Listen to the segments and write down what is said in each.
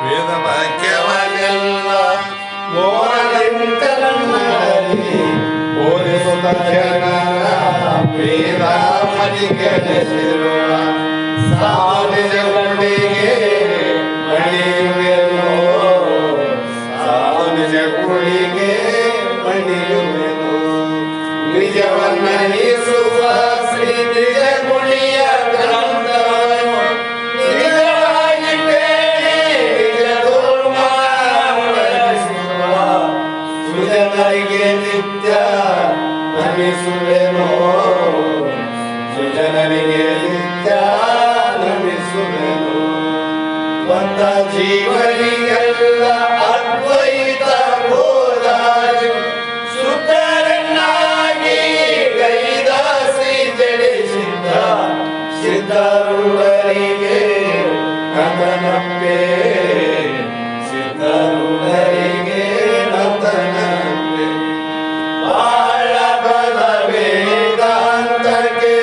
ವೇದ ವಾಕ್ಯವನ್ನೆಲ್ಲ ಮೋರದಿಂತರನ್ನಾಡಿ ಬೋಧಿಸುತ್ತ ಜನರ ವೇದ ಮಲಿಕೆಸಿರುವ ಸಾನಿಜ ಗುಡಿಗೆ ಮಣಿಯುವೆನು, ಸಾನಿಜ ಗುಡಿಗೆ ಮಣಿಯುವೆನು. ನಿಜವನ್ನರಿಸುವ ಶ್ರೀ ನಿಜ ಗುಣಿಯ ಗ್ರಂಥವನ್ನು ನಿಜವಾಗಿ ಕೇಳಿ ನಿಜ ದುರ್ಮಾರ್ಗನಿಸುವ ಸುಜನರಿಗೆ ನಿತ್ಯ ನಮಿಸುವೆನು, ಸುಜನರಿಗೆ ನಿತ್ಯ ನಮಿಸುವೆನು. ಬಂದ ಜೀವನಿಗೆಲ್ಲ ಅದ್ವೈತ ಬೋಧಾಯು ಸುತರನ್ನಾಗಿ ಗೈದ ಶ್ರೀ ಜಡಿಸಿದ್ದ ಸಿದ್ಧರುಡರಿಗೆ ನತನಪ್ಪೆ, ಸಿದ್ಧರುಡರಿಗೆ ನತನಪ್ಪೆ. ಬಾಳ ಬಲ ವೇದಾಂತಕ್ಕೆ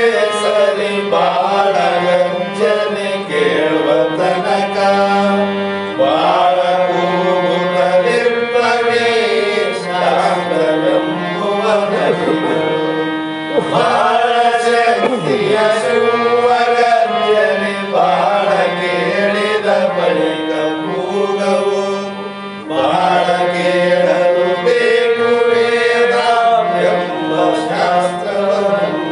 ಸರಿ ಬಾಳ ಗಂಜನೆ ಕೇಳುವ ತನಕ ಬಾಳ ಕೂಗುತ್ತಲಿರ್ಪವೇ ಶಾಂತವೆಂಬುವ ನದಿಗಳು. ಬಾಳ ಶಕ್ತಿಯ ಶಿವಗರ್ಜನೆ ಬಾಳ ಕೇಳಿದ ಬಳಿಕ ಕೂಗವು ಬಾಳ ಕೇಳಲು ಬೇಕು ವೇದ ಎಂಬ ಶಾಸ್ತ್ರವನ್ನು.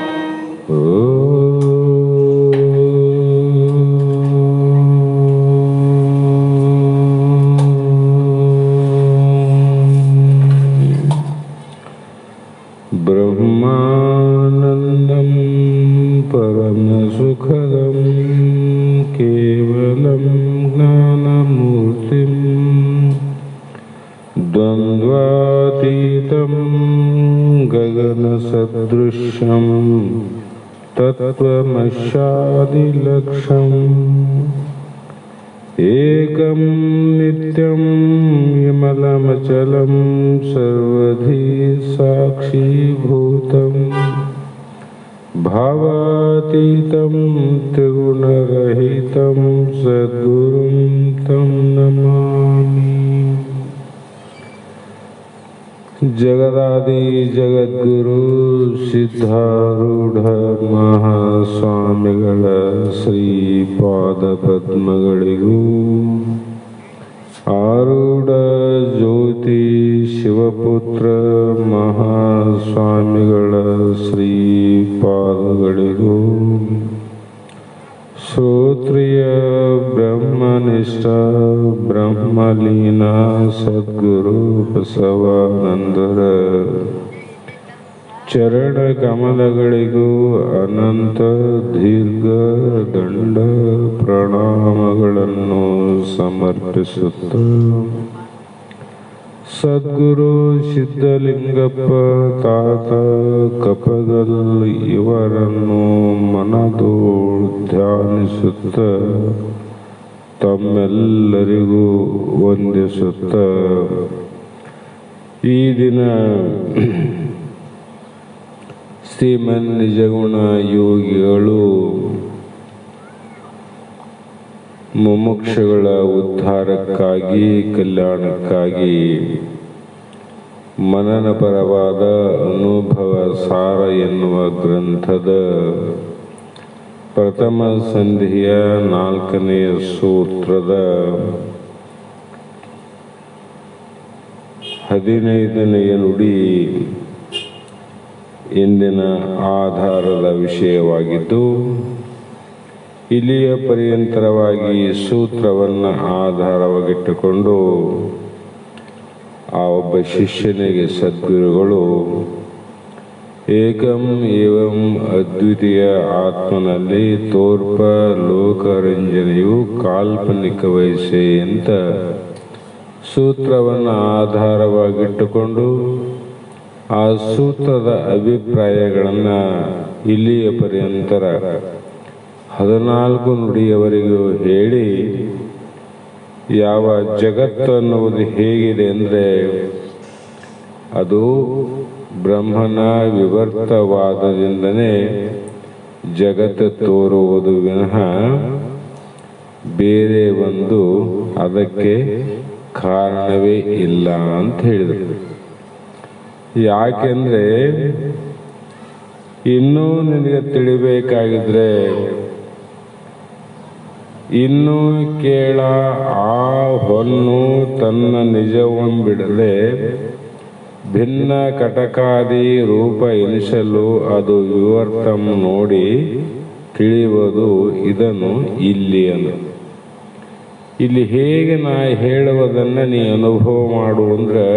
ಬ್ರಹ್ಮಾನಂದಂ ಪರಮಸುಖದಂ ಕೇವಲಂ ಜ್ಞಾನಮೂರ್ತಿಂ ದ್ವಂದ್ವಾತೀತಂ ಗಗನಸದೃಶಂ ತತ್ವಮಸ್ಯಾದಿಲಕ್ಷ್ಯಂ ಏಕಂ ನಿತ್ಯಂ ವಿಮಲಮಚಲಂ ಸರ್ವಧಿ ಸಾಕ್ಷೀಭೂತಂ ಭಾವಾತೀತಂ ತ್ರಿಗುಣರಹಿತಂ ಸದ್ಗುರುಂ ತಂ ನಮಾಮಿ. ಜಗದಾದಿ ಜಗದ್ಗುರು ಸಿದ್ಧಾರೂಢ ಮಹಾಸ್ವಾಮಿಗಳ ಶ್ರೀಪಾದ ಪದ್ಮಗಳಿಗೂ ಆರೂಢ ಜ್ಯೋತಿ ಶಿವಪುತ್ರ ಮಹಾಸ್ವಾಮಿಗಳ ಶ್ರೀಪಾದಗಳಿಗೂ ಶ್ರೋತ್ರಿಯ ಬ್ರಹ್ಮನಿಷ್ಠ ಬ್ರಹ್ಮಲೀನ ಸದ್ಗುರು ಬಸವಾನಂದರ ಚರಣ ಕಮಲಗಳಿಗೂ ಅನಂತ ದೀರ್ಘ ದಂಡ ಪ್ರಣಾಮಗಳನ್ನು ಸಮರ್ಪಿಸುತ್ತ ಸದ್ಗುರು ಸಿದ್ಧಲಿಂಗಪ್ಪ ತಾತ ಕಪಗಲ್ ಇವರನ್ನು ಮನದೋಳು ಧ್ಯಾನಿಸುತ್ತ ತಮ್ಮೆಲ್ಲರಿಗೂ ವಂದಿಸುತ್ತ ಈ ದಿನ ಶ್ರೀಮನ್ ನಿಜಗುಣ ಯೋಗಿಗಳು ಮುಮುಕ್ಷಗಳ ಉದ್ಧಾರಕ್ಕಾಗಿ ಕಲ್ಯಾಣಕ್ಕಾಗಿ ಮನನಪರವಾದ ಅನುಭವ ಸಾರ ಎನ್ನುವ ಗ್ರಂಥದ ಪ್ರಥಮ ಸಂಧಿಯ 4ನೇ ಸೂತ್ರದ 15ನೆಯ ನುಡಿ ಇಂದಿನ ಆಧಾರದ ವಿಷಯವಾಗಿದ್ದು, ಇಲ್ಲಿಯ ಪರ್ಯಂತರವಾಗಿ ಸೂತ್ರವನ್ನು ಆಧಾರವಾಗಿಟ್ಟುಕೊಂಡು ಆ ಒಬ್ಬ ಶಿಷ್ಯನಿಗೆ ಸದ್ಗುರುಗಳು ಏಕಂ ಏವಂ ಅದ್ವಿತೀಯ ಆತ್ಮನಲ್ಲಿ ತೋರ್ಪ ಲೋಕರಂಜನೆಯು ಕಾಲ್ಪನಿಕ ವಯಸ್ಸೆ ಅಂತ ಸೂತ್ರವನ್ನು ಆಧಾರವಾಗಿಟ್ಟುಕೊಂಡು ಆ ಸೂತ್ರದ ಅಭಿಪ್ರಾಯಗಳನ್ನು ಇಲ್ಲಿಯ ಪರ್ಯಂತರ 14 ನುಡಿಯವರೆಗೂ ಹೇಳಿ ಯಾವ ಜಗತ್ತು ಅನ್ನುವುದು ಹೇಗಿದೆ ಅಂದರೆ ಅದು ಬ್ರಹ್ಮನ ವಿವರ್ತವಾದದಿಂದನೇ ಜಗತ್ತು ತೋರುವುದು ವಿನಃ ಬೇರೆ ಒಂದು ಅದಕ್ಕೆ ಕಾರಣವೇ ಇಲ್ಲ ಅಂತ ಹೇಳಿದರು. ಯಾಕೆಂದ್ರೆ ಇನ್ನೂ ನಿನಗೆ ತಿಳಿಬೇಕಾಗಿದ್ರೆ ಇನ್ನೂ ಕೇಳ, ಆ ಹೊನ್ನು ತನ್ನ ನಿಜವಂಬಿಡದೆ ಭಿನ್ನ ಕಟಕಾದಿ ರೂಪ ಎನಿಸಲು ಅದು ವಿವರ್ತಂ ನೋಡಿ ತಿಳಿಯುವುದು ಇದನ್ನು ಇಲ್ಲಿ ಅಂದ. ಇಲ್ಲಿ ಹೇಗೆ ನಾ ಹೇಳುವುದನ್ನು ನೀ ಅನುಭವ ಮಾಡು ಅಂದ್ರೆ,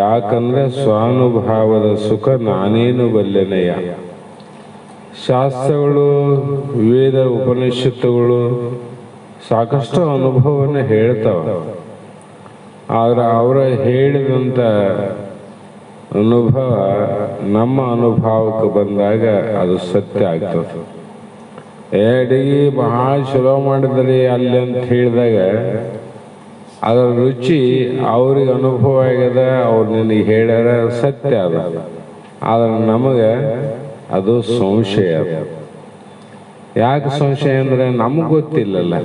ಯಾಕಂದ್ರೆ ಸ್ವಾನುಭಾವದ ಸುಖ ನಾನೇನು ಬಲ್ಲೆನೆಯ. ಶಾಸ್ತ್ರಗಳು, ವೇದ ಉಪನಿಷತ್ತುಗಳು ಸಾಕಷ್ಟು ಅನುಭವವನ್ನು ಹೇಳ್ತಾವ. ಆದ್ರೆ ಅವರ ಹೇಳಿದಂಥ ಅನುಭವ ನಮ್ಮ ಅನುಭವಕ್ಕೆ ಬಂದಾಗ ಅದು ಸತ್ಯ ಆಗ್ತದೆ. ಅಡಿಗೆ ಬಹಳ ಚಲೋ ಮಾಡಿದ್ರಿ ಅಲ್ಲಿ ಅಂತ ಹೇಳಿದಾಗ ಅದರ ರುಚಿ ಅವ್ರಿಗೆ ಅನುಭವ ಆಗ್ಯದ, ಅವ್ರು ನಿನಗೆ ಹೇಳ್ಯಾರ, ಸತ್ಯ ಅದ. ಆದ್ರೆ ನಮಗೆ ಅದು ಸಂಶಯ ಅದ. ಯಾಕೆ ಸಂಶಯ ಅಂದರೆ ನಮಗೆ ಗೊತ್ತಿಲ್ಲಲ್ಲ.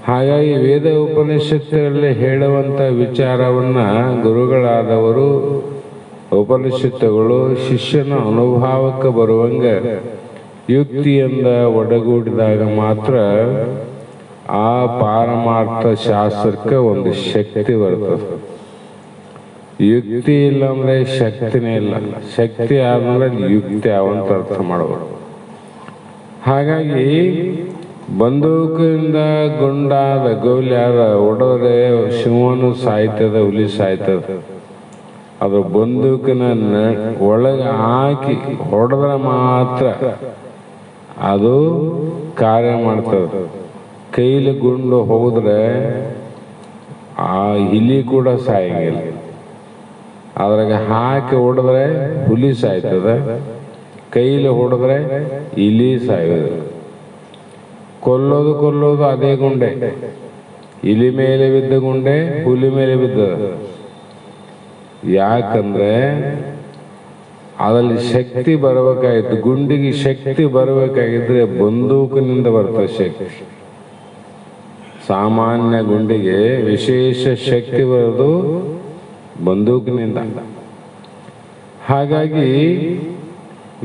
ಹಾಗಾಗಿ ವೇದ ಉಪನಿಷತ್ತುಗಳಲ್ಲಿ ಹೇಳುವಂಥ ವಿಚಾರವನ್ನು ಗುರುಗಳಾದವರು, ಉಪನಿಷತ್ತುಗಳು ಶಿಷ್ಯನ ಅನುಭವಕ್ಕೆ ಬರುವಂಗೆ ಯುಕ್ತಿಯಿಂದ ಒಡಗೂಡಿದಾಗ ಮಾತ್ರ ಆ ಪಾರಮಾರ್ಥ ಶಾಸ್ತ್ರಕ್ಕೆ ಒಂದು ಶಕ್ತಿ ಬರ್ತದೆ. ಯುಕ್ತಿ ಇಲ್ಲ ಅಂದ್ರೆ ಶಕ್ತಿನೇ ಇಲ್ಲ. ಶಕ್ತಿ ಆದ್ಮೇಲೆ ಯುಕ್ತಿ ಅವಂತ ಅರ್ಥ ಮಾಡಬಹುದು. ಹಾಗಾಗಿ ಬಂದೂಕಿಂದ ಗುಂಡಾದ ಗೌಲ್ಯಾದ ಹೊಡೆದ್ರೆ ಸಿಂಹನು ಸಾಯ್ತದ, ಹುಲಿ ಸಾಯ್ತದ. ಅದು ಬಂದೂಕಿನ ಒಳಗೆ ಹಾಕಿ ಹೊಡೆದ್ರೆ ಮಾತ್ರ ಅದು ಕಾರ್ಯ ಮಾಡ್ತದೆ. ಕೈಲಿ ಗುಂಡು ಹೋದ್ರೆ ಆ ಇಲಿ ಕೂಡ ಸಾಯಂಗಿಲ್ಲ. ಅದ್ರಾಗ ಹಾಕಿ ಹೊಡೆದ್ರೆ ಹುಲಿ ಸಾಯ್ತದೆ, ಕೈಲಿ ಹೊಡೆದ್ರೆ ಇಲಿ ಸಾಯೋದು. ಕೊಲ್ಲೋದು ಅದೇ ಗುಂಡೆ. ಇಲಿ ಮೇಲೆ ಬಿದ್ದ ಗುಂಡೆ ಹುಲಿ ಮೇಲೆ ಬಿದ್ದದ. ಯಾಕಂದ್ರೆ ಅದರಲ್ಲಿ ಶಕ್ತಿ ಬರಬೇಕಾಗಿತ್ತು. ಗುಂಡಿಗೆ ಶಕ್ತಿ ಬರಬೇಕಾಗಿದ್ರೆ ಬಂದೂಕಿನಿಂದ ಬರ್ತದೆ ಶಕ್ತಿ. ಸಾಮಾನ್ಯ ಗುಂಡಿಗೆ ವಿಶೇಷ ಶಕ್ತಿ ಬರೋದು ಬಂದೂಕಿನಿಂದ. ಹಾಗಾಗಿ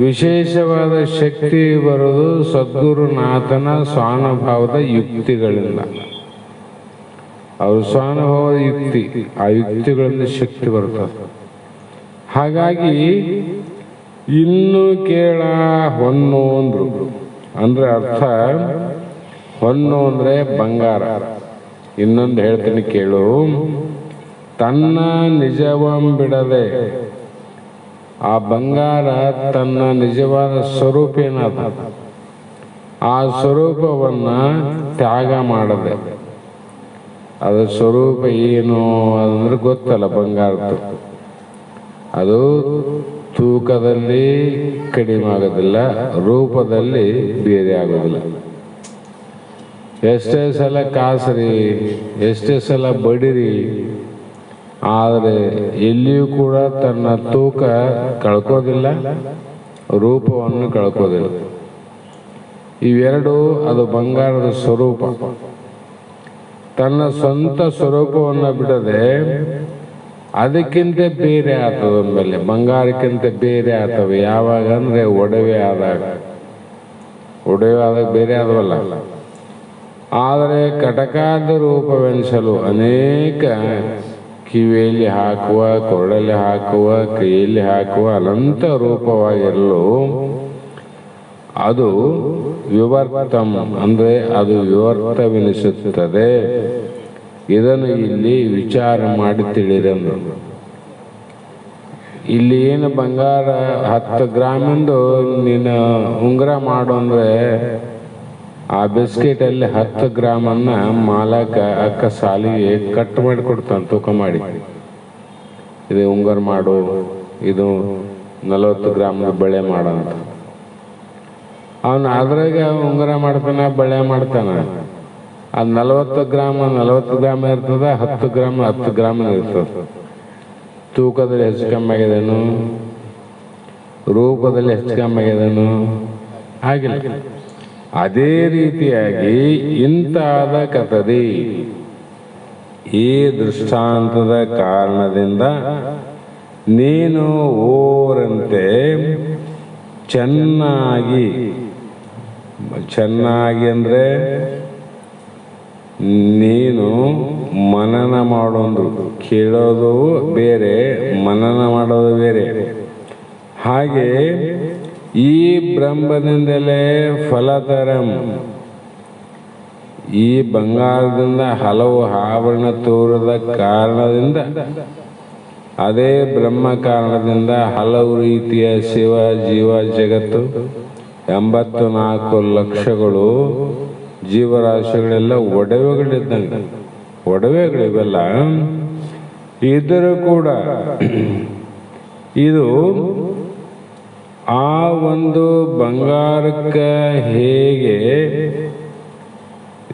ವಿಶೇಷವಾದ ಶಕ್ತಿ ಬರೋದು ಸದ್ಗುರುನಾಥನ ಸ್ವಾನುಭಾವದ ಯುಕ್ತಿಗಳಿಂದ. ಅವ್ರ ಸ್ವಾನುಭವದ ಯುಕ್ತಿ, ಆ ಯುಕ್ತಿಗಳಿಂದ ಶಕ್ತಿ ಬರ್ತದೆ. ಹಾಗಾಗಿ ಇನ್ನು ಕೇಳ ಹೊನ್ನು ಅಂದ್ರು. ಅಂದ್ರೆ ಅರ್ಥ, ಹೊನ್ನು ಅಂದ್ರೆ ಬಂಗಾರ. ಇನ್ನೊಂದು ಹೇಳ್ತೀನಿ ಕೇಳು. ತನ್ನ ನಿಜವಂಬಿಡದೆ ಆ ಬಂಗಾರ ತನ್ನ ನಿಜವಾದ ಸ್ವರೂಪ ಏನಾದ ಆ ಸ್ವರೂಪವನ್ನ ತ್ಯಾಗ ಮಾಡದೆ. ಅದರ ಸ್ವರೂಪ ಏನು ಅಂದ್ರೆ ಗೊತ್ತಲ್ಲ ಬಂಗಾರದ್ದು. ಅದು ತೂಕದಲ್ಲಿ ಕಡಿಮೆ ಆಗೋದಿಲ್ಲ, ರೂಪದಲ್ಲಿ ಬೇರೆ ಆಗೋದಿಲ್ಲ. ಎಷ್ಟೇ ಸಲ ಕಾಸ್ರಿ, ಎಷ್ಟೇ ಸಲ ಬಡಿರಿ, ಆದರೆ ಎಲ್ಲಿಯೂ ಕೂಡ ತನ್ನ ತೂಕ ಕಳ್ಕೋದಿಲ್ಲ, ರೂಪವನ್ನು ಕಳ್ಕೋದಿಲ್ಲ. ಇವೆರಡು ಅದು ಬಂಗಾರದ ಸ್ವರೂಪ. ತನ್ನ ಸ್ವಂತ ಸ್ವರೂಪವನ್ನು ಬಿಡದೆ ಅದಕ್ಕಿಂತ ಬೇರೆ ಆಗ್ತದ. ಮೇಲೆ ಬಂಗಾರಕ್ಕಿಂತ ಬೇರೆ ಆಗ್ತವೆ. ಯಾವಾಗ ಅಂದ್ರೆ ಒಡವೆ ಆದಾಗ ಬೇರೆ ಆದವಲ್ಲ. ಆದರೆ ಕಟಕಾದ ರೂಪವೆನಿಸಲು ಅನೇಕ ಕಿವಿಯಲ್ಲಿ ಹಾಕುವ, ಕೊರಳಲ್ಲಿ ಹಾಕುವ, ಕೈಯಲ್ಲಿ ಹಾಕುವ ಅನಂತ ರೂಪವಾಗಿರಲು ಅದು ವಿವರ್ತಂ ಅಂದ್ರೆ ಅದು ವಿವರ್ತವೆನಿಸುತ್ತದೆ. ಇದನ್ನು ಇಲ್ಲಿ ವಿಚಾರ ಮಾಡಿ ತಿಳಿದಂದು. ಇಲ್ಲಿ ಏನು ಬಂಗಾರ 10 ಗ್ರಾಮಿಂದು ನೀನು ಉಂಗುರ ಮಾಡು ಅಂದ್ರೆ ಆ ಬಿಸ್ಕೆಟಲ್ಲಿ 10 ಗ್ರಾಮನ್ನ ಮಾಲಕ ಅಕ್ಕ ಸಾಲಿಗೆ ಕಟ್ ಮಾಡಿ ಕೊಡ್ತಾನೆ, ತೂಕ ಮಾಡಿ. ಇದು ಉಂಗುರ ಮಾಡು, ಇದು 40 ಗ್ರಾಮದ ಬಳೆ ಮಾಡಂತ. ಅವನು ಅದ್ರಾಗ ಉಂಗುರ ಮಾಡ್ತಾನ, ಬಳೆ ಮಾಡ್ತಾನ. ಅದು 40 ಗ್ರಾಮ ಇರ್ತದ, 10 ಗ್ರಾಮ ಇರ್ತದ. ತೂಕದಲ್ಲಿ ಹೆಚ್ಚು ಕಮ್ಮಿ ಆಗಿದೇನು, ರೂಪದಲ್ಲಿ ಹೆಚ್ಚು ಕಮ್ಮಿ ಆಗಿದೇನು? ಆಗಿಲ್ಲ. ಅದೇ ರೀತಿಯಾಗಿ ಇಂತಾದ ಕಥದಿ ಈ ದೃಷ್ಟಾಂತದ ಕಾರಣದಿಂದ ನೀನು ಓರಂತೆ ಚೆನ್ನಾಗಿ ಅಂದರೆ ನೀನು ಮನನ ಮಾಡೋದು, ಕೇಳೋದು ಬೇರೆ, ಮನನ ಮಾಡೋದು ಬೇರೆ. ಹಾಗೆ ಈ ಬ್ರಹ್ಮದಿಂದಲೇ ಫಲತರಂ, ಈ ಬಂಗಾರದಿಂದ ಹಲವು ಆಭರಣ ತೋರದ ಕಾರಣದಿಂದ, ಅದೇ ಬ್ರಹ್ಮ ಕಾರಣದಿಂದ ಹಲವು ರೀತಿಯ ಶಿವ ಜೀವ ಜಗತ್ತು 84 ಲಕ್ಷಗಳು ಜೀವರಾಶಿಗಳೆಲ್ಲ ಒಡವೆಗಳಿದ್ದಂಗೆ, ಒಡವೆಗಳಿವೆಲ್ಲ ಇದ್ದರೂ ಕೂಡ ಇದು ಆ ಒಂದು ಬಂಗಾರಕ್ಕೆ ಹೇಗೆ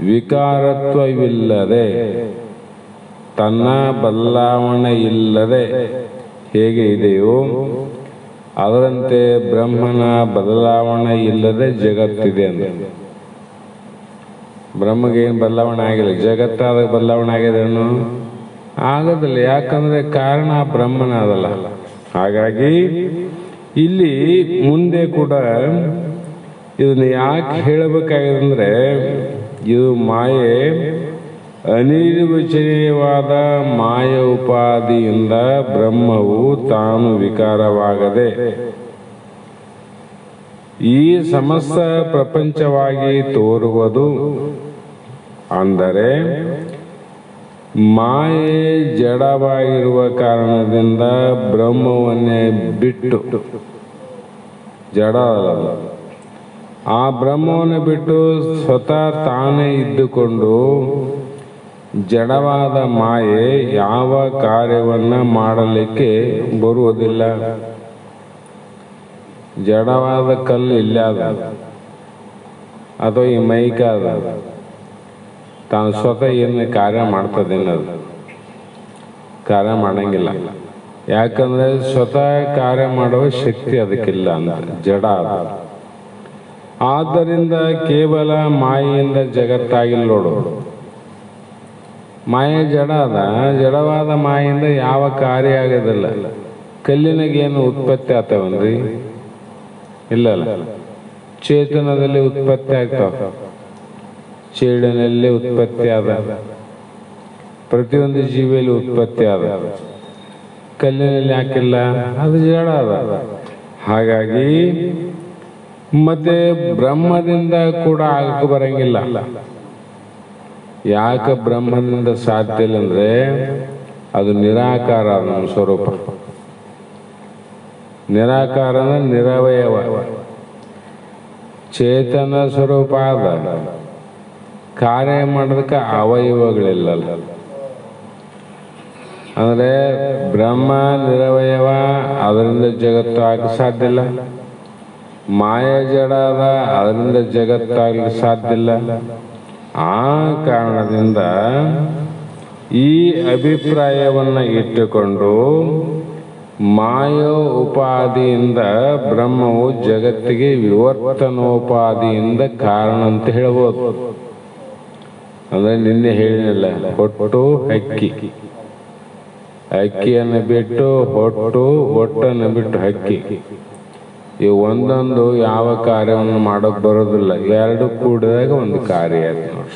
ವಿಕಾರತ್ವವಿಲ್ಲದೆ, ತನ್ನ ಬದಲಾವಣೆ ಇಲ್ಲದೆ ಹೇಗೆ ಇದೆಯೋ ಅದರಂತೆ ಬ್ರಹ್ಮನ ಬದಲಾವಣೆ ಇಲ್ಲದೆ ಜಗತ್ತಿದೆ ಅಂದ್ರೆ. ಬ್ರಹ್ಮಗೇನು ಬದಲಾವಣೆ ಆಗಿಲ್ಲ, ಜಗತ್ತಾದ ಬದಲಾವಣೆ ಆಗಿದೇನು? ಆಗೋದಿಲ್ಲ. ಯಾಕಂದ್ರೆ ಕಾರಣ ಬ್ರಹ್ಮನ ಅದಲ್ಲ. ಹಾಗಾಗಿ ಇಲ್ಲಿ ಮುಂದೆ ಕೂಡ ಇದನ್ನ ಯಾಕೆ ಹೇಳಬೇಕಾಗಿದೆ ಅಂದ್ರೆ, ಇದು ಮಾಯೆ ಅನಿರ್ವಚನೀಯವಾದ ಮಾಯ ಉಪಾದಿಯಿಂದ ಬ್ರಹ್ಮವು ತಾನು ವಿಕಾರವಾಗದೆ ಈ ಸಮಸ್ತ ಪ್ರಪಂಚವಾಗಿ ತೋರುವುದು. ಅಂದರೆ ಮಾಯೆ ಜಡವಾಗಿರುವ ಕಾರಣದಿಂದ ಬ್ರಹ್ಮವನ್ನೇ ಬಿಟ್ಟು, ಜಡ ಅಲ್ಲ, ಆ ಬ್ರಹ್ಮವನ್ನು ಬಿಟ್ಟು ಸ್ವತಃ ತಾನೇ ಇದ್ದುಕೊಂಡು ಜಡವಾದ ಮಾಯೆ ಯಾವ ಕಾರ್ಯವನ್ನ ಮಾಡಲಿಕ್ಕೆ ಬರುವುದಿಲ್ಲ. ಜಡವಾದ ಕಲ್ಲು ಇಲ್ಲ ಅಥವಾ ಈ ಮೈಕ ಅದ, ತಾನು ಸ್ವತಃ ಏನು ಕಾರ್ಯ ಮಾಡ್ತದೆ ಅನ್ನೋದು ಕಾರ್ಯ ಮಾಡಂಗಿಲ್ಲ. ಯಾಕಂದ್ರೆ ಸ್ವತಃ ಕಾರ್ಯ ಮಾಡುವ ಶಕ್ತಿ ಅದಕ್ಕಿಲ್ಲ ಅಂತ, ಜಡ ಅದ. ಆದ್ದರಿಂದ ಕೇವಲ ಮಾಯೆಯಿಂದ ಜಗತ್ತಾಗಿಲ್ಲ ನೋಡು. ಮಾಯೆ ಜಡ ಅದ, ಜಡವಾದ ಮಾಯೆಯಿಂದ ಯಾವ ಕಾರ್ಯ ಆಗೋದಿಲ್ಲ. ಕಲ್ಲಿನಾಗೇನು ಉತ್ಪತ್ತಿ ಆಗ್ತಾವನ್ರಿ? ಇಲ್ಲಲ್ಲ. ಚೇತನದಲ್ಲಿ ಉತ್ಪತ್ತಿ ಆಗ್ತಾವ, ಚೇಡಿನಲ್ಲಿ ಉತ್ಪತ್ತಿ ಆದ, ಪ್ರತಿಯೊಂದು ಜೀವಿಯಲ್ಲಿ ಉತ್ಪತ್ತಿ ಆದ. ಕಲ್ಲಿನಲ್ಲಿ ಯಾಕಿಲ್ಲ? ಅದು ಜಡ ಅದ. ಹಾಗಾಗಿ ಮತ್ತೆ ಬ್ರಹ್ಮದಿಂದ ಕೂಡ ಆಗಕ್ಕೆ ಬರಂಗಿಲ್ಲ. ಯಾಕೆ ಬ್ರಹ್ಮದಿಂದ ಸಾಧ್ಯ ಇಲ್ಲ ಅಂದ್ರೆ ಅದು ನಿರಾಕಾರ, ನಮ್ಮ ಸ್ವರೂಪ ನಿರಾಕಾರ ಅಂದ್ರೆ ನಿರವಯವ. ಚೇತನ ಸ್ವರೂಪ ಆದ, ಕಾರ್ಯ ಮಾಡೋದಕ್ಕೆ ಅವಯವಗಳಿಲ್ಲ. ಅಂದ್ರೆ ಬ್ರಹ್ಮ ನಿರವಯವ, ಅದರಿಂದ ಜಗತ್ತು ಆಗಕ್ಕೆ ಸಾಧ್ಯ ಇಲ್ಲ. ಮಾಯ ಜಡ ಅದ, ಅದರಿಂದ ಜಗತ್ತಾಗಲಿಕ್ಕೆ ಸಾಧ್ಯ ಇಲ್ಲ. ಆ ಕಾರಣದಿಂದ ಈ ಅಭಿಪ್ರಾಯವನ್ನ ಇಟ್ಟುಕೊಂಡು ಮಾಯೋ ಉಪಾದಿಯಿಂದ ಬ್ರಹ್ಮವು ಜಗತ್ತಿಗೆ ವಿವರ್ತನೋಪಾದಿಯಿಂದ ಕಾರಣ ಅಂತ ಹೇಳ್ಬೋದು. ಅಂದ್ರೆ ನಿನ್ನೆ ಹೇಳಿನಲ್ಲ, ಹೊಟ್ಟು ಹಕ್ಕಿ, ಅಕ್ಕಿಯನ್ನು ಬಿಟ್ಟು ಹೊಟ್ಟು, ಹೊಟ್ಟನ್ನು ಬಿಟ್ಟು ಹಕ್ಕಿ, ಇವು ಒಂದೊಂದು ಯಾವ ಕಾರ್ಯವನ್ನು ಮಾಡೋಕೆ ಬರೋದಿಲ್ಲ. ಎರಡು ಕೂಡಿದಾಗ ಒಂದು ಕಾರ್ಯ ಆಯ್ತು ನೋಡಿ.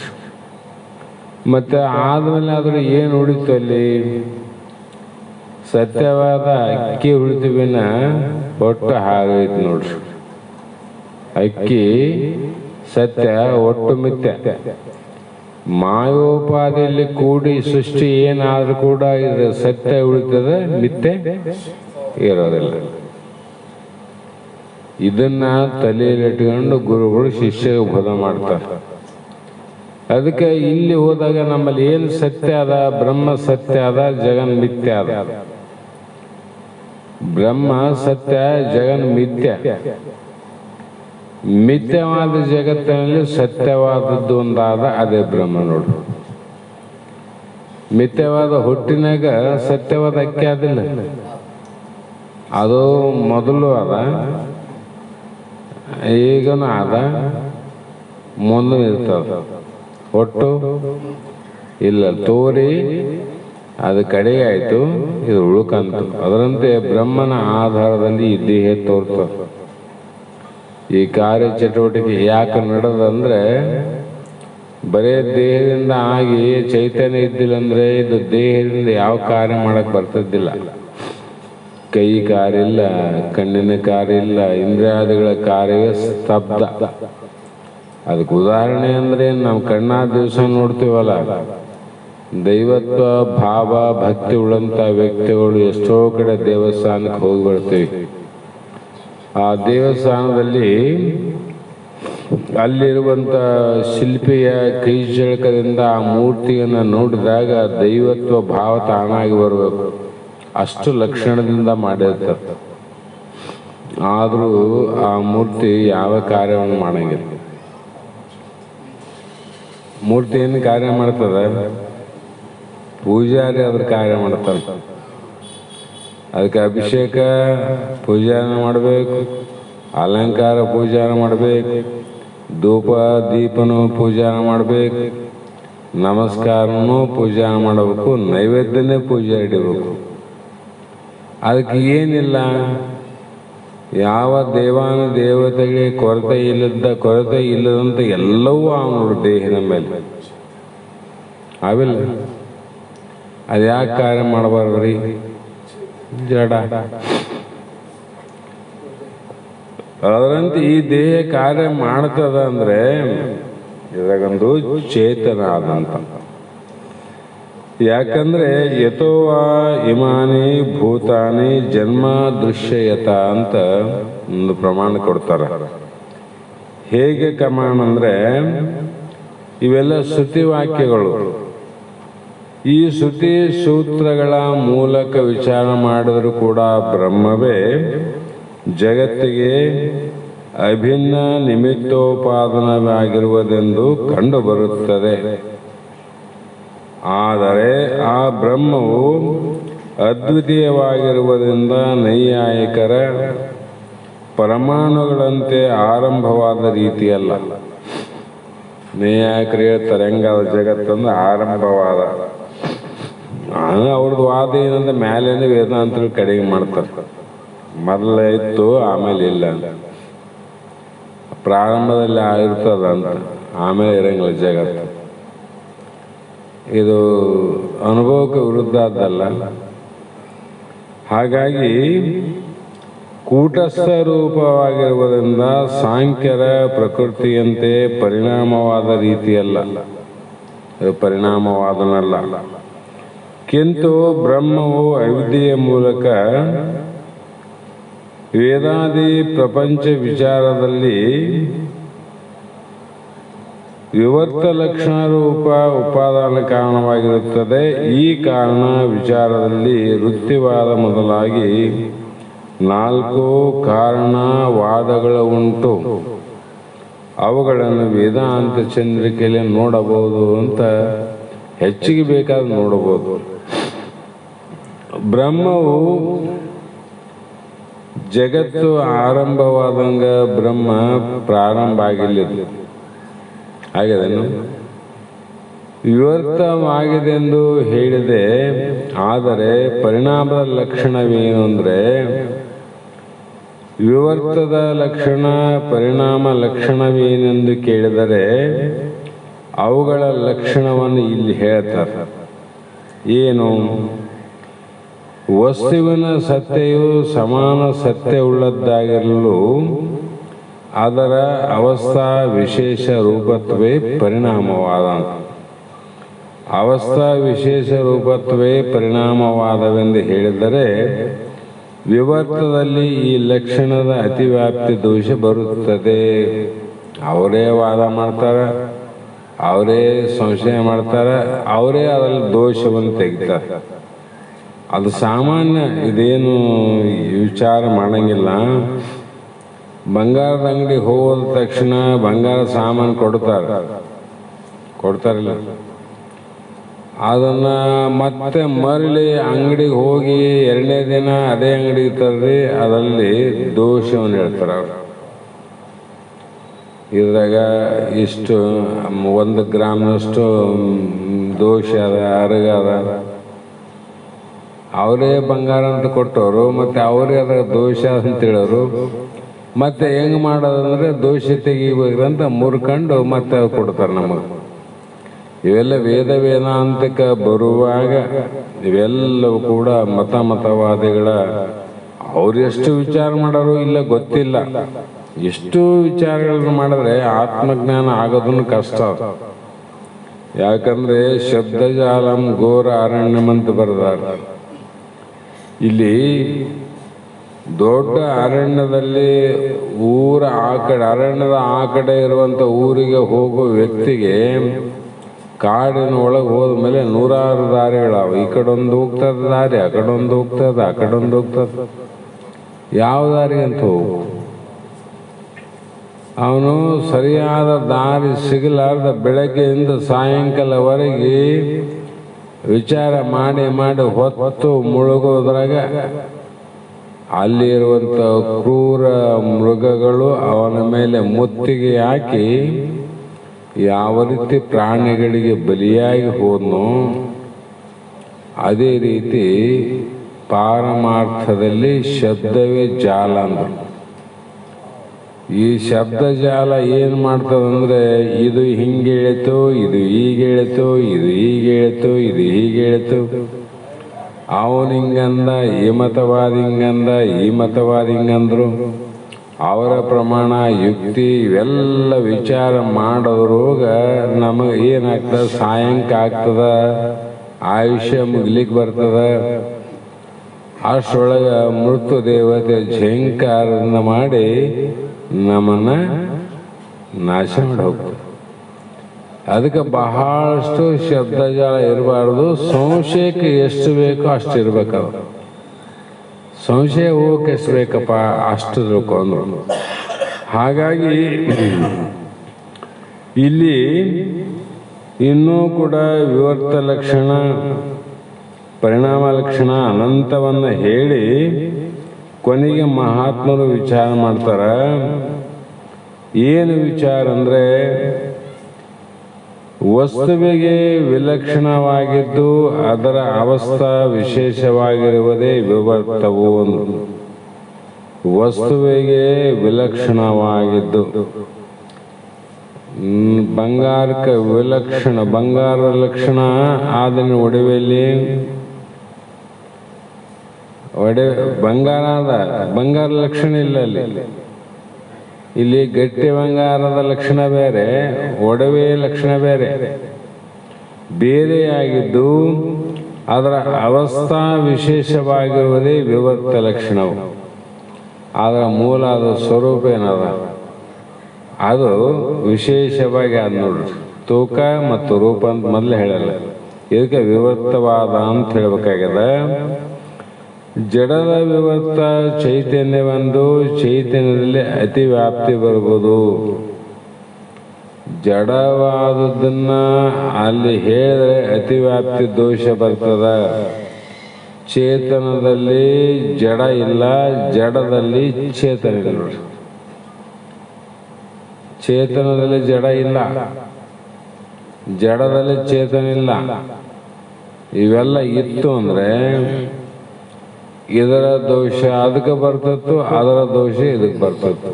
ಮತ್ತೆ ಆದ್ಮೇಲೆ ಆದ್ರೂ ಏನು ಉಳಿತು ಅಲ್ಲಿ? ಸತ್ಯವಾದ ಅಕ್ಕಿ ಉಳಿತೀವಿನ ಒಟ್ಟು ಹಾಗೈತಿ ನೋಡ್ರಿ. ಅಕ್ಕಿ ಸತ್ಯ, ಒಟ್ಟು ಮಿಥ್ಯ. ಮಾಯೋಪಾದಿಯಲ್ಲಿ ಕೂಡಿ ಸೃಷ್ಟಿ ಏನಾದ್ರೂ ಕೂಡ ಇದು ಸತ್ಯ ಉಳಿತದೆ, ಮಿಥ್ಯೆ ಇರೋದಿಲ್ಲ. ಇದನ್ನ ತಲೆಯಲ್ಲಿ ಇಟ್ಕೊಂಡು ಗುರುಗಳು ಶಿಷ್ಯ ಬೋಧ ಮಾಡ್ತಾರೆ. ಅದಕ್ಕೆ ಇಲ್ಲಿ ಹೋದಾಗ ನಮ್ಮಲ್ಲಿ ಏನು ಸತ್ಯ ಅದ? ಬ್ರಹ್ಮ ಸತ್ಯ ಅದ, ಜಗನ್ ಮಿಥ್ಯ ಅದ. ಬ್ರಹ್ಮ ಸತ್ಯ, ಜಗನ್ ಮಿಥ್ಯ. ಮಿಥ್ಯವಾದ ಜಗತ್ತಿನಲ್ಲಿ ಸತ್ಯವಾದದ್ದು ಒಂದಾದ, ಅದೇ ಬ್ರಹ್ಮ ನೋಡು. ಮಿಥ್ಯವಾದ ಹುಟ್ಟಿನಾಗ ಸತ್ಯವಾದ ಅಕ್ಕಿ ಆದಿಲ್ಲ, ಅದು ಮೊದಲು ಅದ, ಈಗನೂ ಅದ, ಮುಂದೆ ಇರ್ತದೆ, ಒಟ್ಟು ಇಲ್ಲ ತೋರಿ ಅದು ಕಡೆಗೆ ಆಯಿತು, ಇದು ಉಳುಕಂತು. ಅದರಂತೆ ಬ್ರಹ್ಮನ ಆಧಾರದಲ್ಲಿ ಈ ದೇಹ ತೋರ್ತದೆ. ಈ ಕಾರ್ಯ ಚಟುವಟಿಕೆ ಯಾಕೆ ನಡೆದಂದ್ರೆ ಬರೇ ದೇಹದಿಂದ ಆಗಿ ಚೈತನ್ಯ ಇದ್ದಿಲ್ಲ ಅಂದ್ರೆ ಇದು ದೇಹದಿಂದ ಯಾವ ಕಾರ್ಯ ಮಾಡಕ್ ಬರ್ತಿದ್ದಿಲ್ಲ. ಕೈ ಕಾರ್ಯ ಇಲ್ಲ, ಕಣ್ಣಿನ ಕಾರ್ಯ ಇಲ್ಲ, ಇಂದ್ರಿಯಾದಿಗಳ ಕಾರ್ಯವೇ ಸ್ತಬ್ಧ. ಅದಕ್ಕೆ ಉದಾಹರಣೆ ಅಂದ್ರೆ ನಾವು ಕಣ್ಣಾದ ದಿವಸ ನೋಡ್ತೀವಲ್ಲ, ದೈವತ್ವ ಭಾವ ಭಕ್ತಿ ಉಳ್ಳಂತ ವ್ಯಕ್ತಿಗಳು ಎಷ್ಟೋ ಕಡೆ ದೇವಸ್ಥಾನಕ್ಕೆ ಹೋಗಿ ಬರ್ತೀವಿ. ಆ ದೇವಸ್ಥಾನದಲ್ಲಿ ಅಲ್ಲಿರುವಂತ ಶಿಲ್ಪಿಯ ಕೈ ಜಳಕದಿಂದ ಆ ಮೂರ್ತಿಯನ್ನು ನೋಡಿದಾಗ ದೈವತ್ವ ಭಾವ ತಾನಾಗಿ ಬರಬೇಕು, ಅಷ್ಟು ಲಕ್ಷಣದಿಂದ ಮಾಡಿರ್ತಾರೆ. ಆದರೂ ಆ ಮೂರ್ತಿ ಯಾವ ಕಾರ್ಯವನ್ನು ಮಾಡಂಗಿಲ್ಲ. ಮೂರ್ತಿ ಏನು ಕಾರ್ಯ ಮಾಡ್ತದ? ಪೂಜಾರಿ ಅದ್ರ ಕಾರ್ಯ ಮಾಡ್ತಾನೆ. ಅದಕ್ಕೆ ಅಭಿಷೇಕ ಪೂಜಾನ ಮಾಡಬೇಕು, ಅಲಂಕಾರ ಪೂಜಾನ ಮಾಡಬೇಕು, ಧೂಪ ದೀಪನೂ ಪೂಜಾನ ಮಾಡಬೇಕು, ನಮಸ್ಕಾರನೂ ಪೂಜಾ ಮಾಡಬೇಕು, ನೈವೇದ್ಯನೇ ಪೂಜೆ ಇಡಬೇಕು. ಅದಕ್ಕೆ ಏನಿಲ್ಲ, ಯಾವ ದೇವಾನ ದೇವತೆಗೆ ಕೊರತೆ ಇಲ್ಲದಂತ ಎಲ್ಲವೂ ಅವನು ದೇಹದ ಮೇಲೆ ಅವಿಲ್ಲ. ಅದ್ಯಾಕೆ ಕಾರ್ಯ ಮಾಡಬಾರ್ದ್ರಿ? ಜಡ. ಅದರಂತೆ ಈ ದೇಹ ಕಾರ್ಯ ಮಾಡ್ತದ ಅಂದ್ರೆ ಇದಾಗೊಂದು ಚೇತನ ಆದಂತ. ಯಾಕಂದ್ರೆ ಯಥೋವಾ ಇಮಾನಿ ಭೂತಾನಿ ಜನ್ಮ ದೃಶ್ಯಯತ ಅಂತ ಒಂದು ಪ್ರಮಾಣ ಕೊಡ್ತಾರ. ಹೇಗೆ ಪ್ರಮಾಣ ಅಂದ್ರೆ ಇವೆಲ್ಲ ಶ್ರುತಿ ವಾಕ್ಯಗಳು. ಈ ಶ್ರುತಿ ಸೂತ್ರಗಳ ಮೂಲಕ ವಿಚಾರ ಮಾಡಿದರೂ ಕೂಡ ಬ್ರಹ್ಮವೇ ಜಗತ್ತಿಗೆ ಅಭಿನ್ನ ನಿಮಿತ್ತೋಪಾದನವಾಗಿರುವುದೆಂದು ಕಂಡುಬರುತ್ತದೆ. ಆದರೆ ಆ ಬ್ರಹ್ಮವು ಅದ್ವಿತೀಯವಾಗಿರುವುದರಿಂದ ನೈಯಾಯಿಕರ ಪರಮಾಣುಗಳಂತೆ ಆರಂಭವಾದ ರೀತಿಯಲ್ಲ. ನೈಯಾಯಿಕರು ಹೇಳ್ತಾರೆ ಹೆಂಗಾದ ಜಗತ್ತೊಂದು ಆರಂಭವಾದ. ಅವ್ರದ್ದು ವಾದ ಏನಂದ್ರೆ ಮೇಲೇನೆ ವೇದಾಂತರು ಕಡೆಗೆ ಮಾಡ್ತಾರೆ. ಮೊದಲ ಇತ್ತು ಆಮೇಲೆ ಇಲ್ಲ, ಪ್ರಾರಂಭದಲ್ಲಿ ಇರ್ತದಂತ ಆಮೇಲೆ ಇರಂಗಿಲ್ಲ ಜಗತ್ತು. ಇದು ಅನುಭವಕ್ಕೆ ವಿರುದ್ಧ ಆದ್ದಲ್ಲ. ಹಾಗಾಗಿ ಕೂಟಸ್ಥ ರೂಪವಾಗಿರುವುದರಿಂದ ಸಾಂಖ್ಯರ ಪ್ರಕೃತಿಯಂತೆ ಪರಿಣಾಮವಾದ ರೀತಿಯಲ್ಲ, ಪರಿಣಾಮವಾದನಲ್ಲ. ಕಿಂತು ಬ್ರಹ್ಮವು ಅವಿದ್ಯೆಯ ಮೂಲಕ ವೇದಾದಿ ಪ್ರಪಂಚ ವಿಚಾರದಲ್ಲಿ ವಿವರ್ತ ಲಕ್ಷಣ ರೂಪ ಉಪಾದಾನ ಕಾರಣವಾಗಿರುತ್ತದೆ. ಈ ಕಾರಣ ವಿಚಾರದಲ್ಲಿ ವೃತ್ತಿವಾದ ಮೊದಲಾಗಿ 4 ಕಾರಣವಾದಗಳು ಉಂಟು. ಅವುಗಳನ್ನು ವೇದಾಂತ ಚಂದ್ರಿಕೆಯಲ್ಲಿ ನೋಡಬಹುದು ಅಂತ ಹೆಚ್ಚಿಗೆ ಬೇಕಾದ್ರೆ ನೋಡಬಹುದು. ಬ್ರಹ್ಮವು ಜಗತ್ತು ಆರಂಭವಾದಂಗ ಬ್ರಹ್ಮ ಪ್ರಾರಂಭ ಆಗಿಲ್ಲ, ಹಾಗೆದೇನು ವಿವರ್ತವಾಗಿದೆ ಎಂದು ಹೇಳಿದೆ. ಆದರೆ ಪರಿಣಾಮದ ಲಕ್ಷಣವೇನು ಅಂದರೆ ವಿವರ್ತದ ಲಕ್ಷಣ ಪರಿಣಾಮ ಲಕ್ಷಣವೇನೆಂದು ಕೇಳಿದರೆ ಅವುಗಳ ಲಕ್ಷಣವನ್ನು ಇಲ್ಲಿ ಹೇಳ್ತಾರೆ. ಏನು? ವಸ್ತುವಿನ ಸತ್ಯವು ಸಮಾನ ಸತ್ಯವುಳ್ಳದ್ದಾಗಿರಲು ಅದರ ಅವಸ್ಥಾ ವಿಶೇಷ ರೂಪತ್ವೇ ಪರಿಣಾಮವಾದ. ಅವಸ್ಥಾ ವಿಶೇಷ ರೂಪತ್ವೇ ಪರಿಣಾಮವಾದವೆಂದು ಹೇಳಿದರೆ ವಿವರ್ತದಲ್ಲಿ ಈ ಲಕ್ಷಣದ ಅತಿವ್ಯಾಪ್ತಿ ದೋಷ ಬರುತ್ತದೆ. ಅವರೇ ವಾದ ಮಾಡ್ತಾರೆ, ಅವರೇ ಸಂಶಯ ಮಾಡ್ತಾರೆ, ಅವರೇ ಅದರಲ್ಲಿ ದೋಷವನ್ನು ತೆಗಿತಾರೆ. ಅದು ಸಾಮಾನ್ಯ, ಇದೇನು ವಿಚಾರ ಮಾಡಂಗಿಲ್ಲ. ಬಂಗಾರದ ಅಂಗಡಿ ಹೋದ ತಕ್ಷಣ ಬಂಗಾರ ಸಾಮಾನು ಕೊಡ್ತಾರಿಲ್ಲ, ಅದನ್ನ ಮತ್ತೆ ಮರಳಿ ಅಂಗಡಿಗೆ ಹೋಗಿ 2ನೇ ದಿನ ಅದೇ ಅಂಗಡಿಗೆ ತರ್ರಿ, ಅದರಲ್ಲಿ ದೋಷವನ್ನು ಹೇಳ್ತಾರೆ ಅವರು. ಇದ್ರಾಗ ಇಷ್ಟು 1 ಗ್ರಾಮ್ನಷ್ಟು ದೋಷ ಅದ, ಅರಗದ. ಅವರೇ ಬಂಗಾರ ಅಂತ ಕೊಟ್ಟವರು, ಮತ್ತು ಅವರೇ ಅದರ ದೋಷ ಅಂತ ಹೇಳೋರು. ಮತ್ತೆ ಹೆಂಗೆ ಮಾಡೋದಂದ್ರೆ ದೋಷ ತೆಗಿಬೇಕಂತ ಮುರ್ಕೊಂಡು ಮತ್ತೆ ಕೊಡ್ತಾರೆ ನಮಗೆ. ಇವೆಲ್ಲ ವೇದಾಂತಕ್ಕೆ ಬರುವಾಗ ಇವೆಲ್ಲವೂ ಕೂಡ ಮತವಾದಿಗಳ ಅವ್ರು ಎಷ್ಟು ವಿಚಾರ ಮಾಡೋರು ಇಲ್ಲ ಗೊತ್ತಿಲ್ಲ. ಎಷ್ಟು ವಿಚಾರಗಳನ್ನು ಮಾಡಿದ್ರೆ ಆತ್ಮಜ್ಞಾನ ಆಗೋದನ್ನು ಕಷ್ಟ. ಯಾಕಂದ್ರೆ ಶಬ್ದಜಾಲಂ ಘೋರ ಅರಣ್ಯಂ ಅಂತ ಬರೆದಾರೆ. ಇಲ್ಲಿ ದೊಡ್ಡ ಅರಣ್ಯದಲ್ಲಿ ಅರಣ್ಯದ ಆ ಕಡೆ ಇರುವಂತ ಊರಿಗೆ ಹೋಗೋ ವ್ಯಕ್ತಿಗೆ ಕಾಡಿನ ಒಳಗೆ ಹೋದ್ಮೇಲೆ 100 ದಾರಿಗಳಾವ. ಈ ಕಡೊಂದು ಹೋಗ್ತದ ದಾರಿ, ಆ ಕಡೊಂದು ಹೋಗ್ತದ, ಆ ಕಡೊಂದು ಹೋಗ್ತದ. ಯಾವ ದಾರಿ ಅಂತ ಹೋಗು. ಅವನು ಸರಿಯಾದ ದಾರಿ ಸಿಗಲಾರ್ದ ಬೆಳಗ್ಗೆಯಿಂದ ಸಾಯಂಕಾಲವರೆಗೆ ವಿಚಾರ ಮಾಡಿ ಹೊತ್ತು ಮುಳುಗೋದ್ರಾಗ ಅಲ್ಲಿರುವಂಥ ಕ್ರೂರ ಮೃಗಗಳು ಅವನ ಮೇಲೆ ಮುತ್ತಿಗೆ ಹಾಕಿ ಯಾವ ರೀತಿ ಪ್ರಾಣಿಗಳಿಗೆ ಬಲಿಯಾಗಿ ಹೋದ್ನೋ ಅದೇ ರೀತಿ ಪಾರಮಾರ್ಥದಲ್ಲಿ ಶಬ್ದವೇ ಜಾಲ ಅಂದರು. ಈ ಶಬ್ದ ಜಾಲ ಏನು ಮಾಡ್ತದಂದ್ರೆ ಇದು ಹಿಂಗೆ ಹೇಳಿತು, ಇದು ಹೀಗೆ ಹೇಳಿತು, ಇದು ಹೀಗೆ ಹೇಳಿತು, ಇದು ಹೀಗೆ ಹೇಳಿತು, ಅವನು ಹಿಂಗಂದ, ಈ ಮತವಾದಿ ಹಿಂಗಂದ, ಈ ಮತವಾದಿ ಹಿಂಗಂದ್ರು, ಅವರ ಪ್ರಮಾಣ ಯುಕ್ತಿ ಇವೆಲ್ಲ ವಿಚಾರ ಮಾಡೋದ್ರೋಗ ನಮಗೆ ಏನಾಗ್ತದ, ಸಾಯಂಕಾಲ ಆಗ್ತದ, ಆಯುಷ್ಯ ಮುಗ್ಲಿಕ್ಕೆ ಬರ್ತದ. ಅಷ್ಟರೊಳಗೆ ಮೃತ್ಯು ದೇವತೆ ಝಂಕಾರದಿಂದ ಮಾಡಿ ನಮ್ಮನ್ನ ನಾಶ ಮಾಡಿ ಹೋಗ್ತದೆ. ಅದಕ್ಕೆ ಬಹಳಷ್ಟು ಶಬ್ದಜಾಲ ಇರಬಾರ್ದು. ಸಂಶಯಕ್ಕೆ ಎಷ್ಟು ಬೇಕೋ ಅಷ್ಟು ಇರ್ಬೇಕದು. ಸಂಶಯ ಹೋಗಕ್ಕೆ ಎಷ್ಟು ಬೇಕಪ್ಪ ಅಷ್ಟು ತಿಳ್ಕೊಂಡು. ಹಾಗಾಗಿ ಇಲ್ಲಿ ಇನ್ನೂ ಕೂಡ ವಿವರ್ತ ಲಕ್ಷಣ, ಪರಿಣಾಮ ಲಕ್ಷಣ ಅನಂತವನ್ನು ಹೇಳಿ ಕೊನೆಗೆ ಮಹಾತ್ಮರು ವಿಚಾರ ಮಾಡ್ತಾರ. ಏನು ವಿಚಾರ ಅಂದ್ರೆ ವಸ್ತುವಿಗೆ ವಿಲಕ್ಷಣವಾಗಿದ್ದು ಅದರ ಅವಸ್ಥಾ ವಿಶೇಷವಾಗಿರುವುದೇ ವಿವರ್ತವು. ವಸ್ತುವಿಗೆ ವಿಲಕ್ಷಣವಾಗಿದ್ದು ಬಂಗಾರಕ್ಕೆ ವಿಲಕ್ಷಣ, ಬಂಗಾರದ ಲಕ್ಷಣ ಆದಿನ ಒಡವೆಯಲ್ಲಿ ಬಂಗಾರ ಲಕ್ಷಣ ಇಲ್ಲ. ಇಲ್ಲಿ ಗಟ್ಟಿ ಬಂಗಾರದ ಲಕ್ಷಣ ಬೇರೆ, ಒಡವೆ ಲಕ್ಷಣ ಬೇರೆ. ಬೇರೆಯಾಗಿದ್ದು ಅದರ ಅವಸ್ಥಾ ವಿಶೇಷವಾಗಿರುವುದೇ ವಿವರ್ತ ಲಕ್ಷಣವು. ಅದರ ಮೂಲ ಅದು ಸ್ವರೂಪ ಏನದ ಅದು ವಿಶೇಷವಾಗಿ ಅದು ನೋಡ್ರಿ. ತೂಕ ಮತ್ತು ರೂಪ ಅಂತ ಮೊದಲೇ ಹೇಳಲ್ಲ. ಇದಕ್ಕೆ ವಿವರ್ತವಾದ ಅಂತ ಹೇಳ್ಬೇಕಾಗ್ಯದ. ಜಡದ ವಿವರ್ತ ಚೈತನ್ಯವೆಂದು ಚೈತನ್ಯದಲ್ಲಿ ಅತಿ ವ್ಯಾಪ್ತಿ ಬರ್ಬೋದು. ಜಡವಾದದನ್ನ ಅಲ್ಲಿ ಹೇಳಿದ್ರೆ ಅತಿ ವ್ಯಾಪ್ತಿ ದೋಷ ಬರ್ತದ. ಚೇತನದಲ್ಲಿ ಜಡ ಇಲ್ಲ, ಜಡದಲ್ಲಿ ಚೇತನ ಇಲ್ಲ. ಚೇತನದಲ್ಲಿ ಜಡ ಇಲ್ಲ, ಜಡದಲ್ಲಿ ಚೇತನ ಇಲ್ಲ. ಇವೆಲ್ಲ ಇತ್ತು ಅಂದ್ರೆ ಇದರ ದೋಷ ಅದಕ್ಕೆ ಬರ್ತತ್ತು, ಅದರ ದೋಷ ಇದಕ್ಕೆ ಬರ್ತತ್ತು.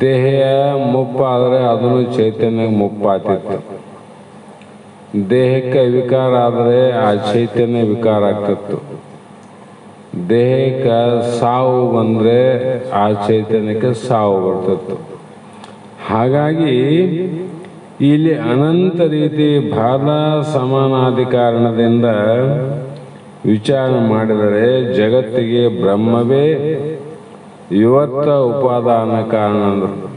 ದೇಹ ಮುಪ್ಪಾದರೆ ಅದನ್ನು ಚೈತನ್ಯ ಮುಪ್ಪಾತಿತ್ತು. ದೇಹಕ್ಕೆ ವಿಕಾರ ಆದರೆ ಆ ಚೈತನ್ಯ ವಿಕಾರ ಆಗ್ತಿತ್ತು. ದೇಹಕ್ಕೆ ಸಾವು ಬಂದರೆ ಆ ಚೈತನ್ಯಕ್ಕೆ ಸಾವು ಬರ್ತಿತ್ತು. ಹಾಗಾಗಿ ಇಲ್ಲಿ ಅನಂತ ರೀತಿ ಬಾಧ ಸಮಾನಾಧಿಕಾರಣದಿಂದ ವಿಚಾರ ಮಾಡಿದರೆ ಜಗತ್ತಿಗೆ ಬ್ರಹ್ಮವೇ ವಿವರ್ತ ಉಪಾದಾನ ಕಾರಣ ಅಂದರು.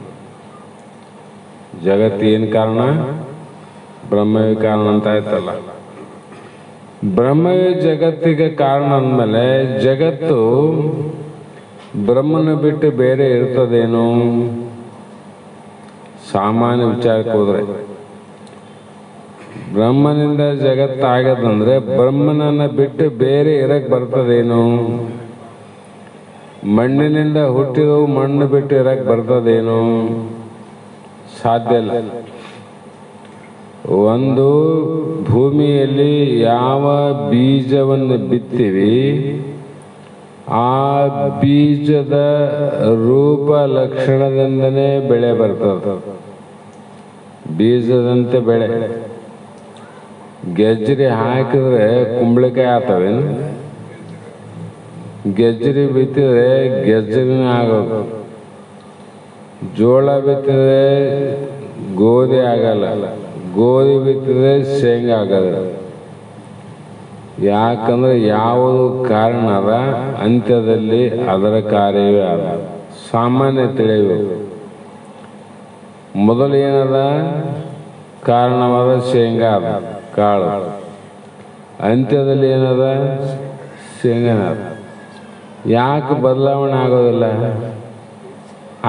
ಜಗತ್ತೇನು ಕಾರಣ? ಬ್ರಹ್ಮವೇ ಕಾರಣ ಅಂತ ಆಯ್ತಲ್ಲ. ಬ್ರಹ್ಮವೇ ಜಗತ್ತಿಗೆ ಕಾರಣ ಅಂದಮೇಲೆ ಜಗತ್ತು ಬ್ರಹ್ಮನ ಬಿಟ್ಟು ಬೇರೆ ಇರ್ತದೇನು? ಸಾಮಾನ್ಯ ವಿಚಾರಕ್ಕೆ ಹೋದ್ರೆ ಬ್ರಹ್ಮನಿಂದ ಜಗತ್ತಾಗದಂದ್ರೆ ಬ್ರಹ್ಮನನ್ನ ಬಿಟ್ಟು ಬೇರೆ ಇರಕ್ ಬರ್ತದೇನು? ಮಣ್ಣಿನಿಂದ ಹುಟ್ಟಿದವು ಮಣ್ಣು ಬಿಟ್ಟು ಇರಕ್ಕೆ ಬರ್ತದೇನು? ಸಾಧ್ಯ ಇಲ್ಲ. ಒಂದು ಭೂಮಿಯಲ್ಲಿ ಯಾವ ಬೀಜವನ್ನು ಬಿತ್ತೀವಿ ಆ ಬೀಜದ ರೂಪ ಲಕ್ಷಣದಿಂದನೇ ಬೆಳೆ ಬರ್ತದೆ. ಬೀಜದಂತೆ ಬೆಳೆ. ಗೆಜ್ಜರಿ ಹಾಕಿದ್ರೆ ಕುಂಬಳಕಾಯಿ ಆಗ್ತವೇನು? ಗೆಜ್ಜರಿ ಬಿತ್ತಿದ್ರೆ ಗೆಜ್ಜರಿನೇ ಆಗೋದು. ಜೋಳ ಬಿತ್ತಿದ್ರೆ ಗೋಧಿ ಆಗಲ್ಲ, ಗೋಧಿ ಬಿತ್ತಿದ್ರೆ ಶೇಂಗಾ ಆಗಲ್ಲ. ಯಾಕಂದ್ರೆ ಯಾವುದು ಕಾರಣ ಅದ ಅಂತ್ಯದಲ್ಲಿ ಅದರ ಕಾರ್ಯವೇ ಅದ. ಸಾಮಾನ್ಯ ತಿಳಿಯಬೇಕು. ಮೊದಲು ಏನದ? ಕಾರಣವಾದ ಶೇಂಗಾ ಅದ, ಕಾಳು. ಅಂತ್ಯದಲ್ಲಿ ಏನದ? ಶೇಂಗಾನ ಅದ. ಯಾಕೆ ಬದಲಾವಣೆ ಆಗೋದಿಲ್ಲ?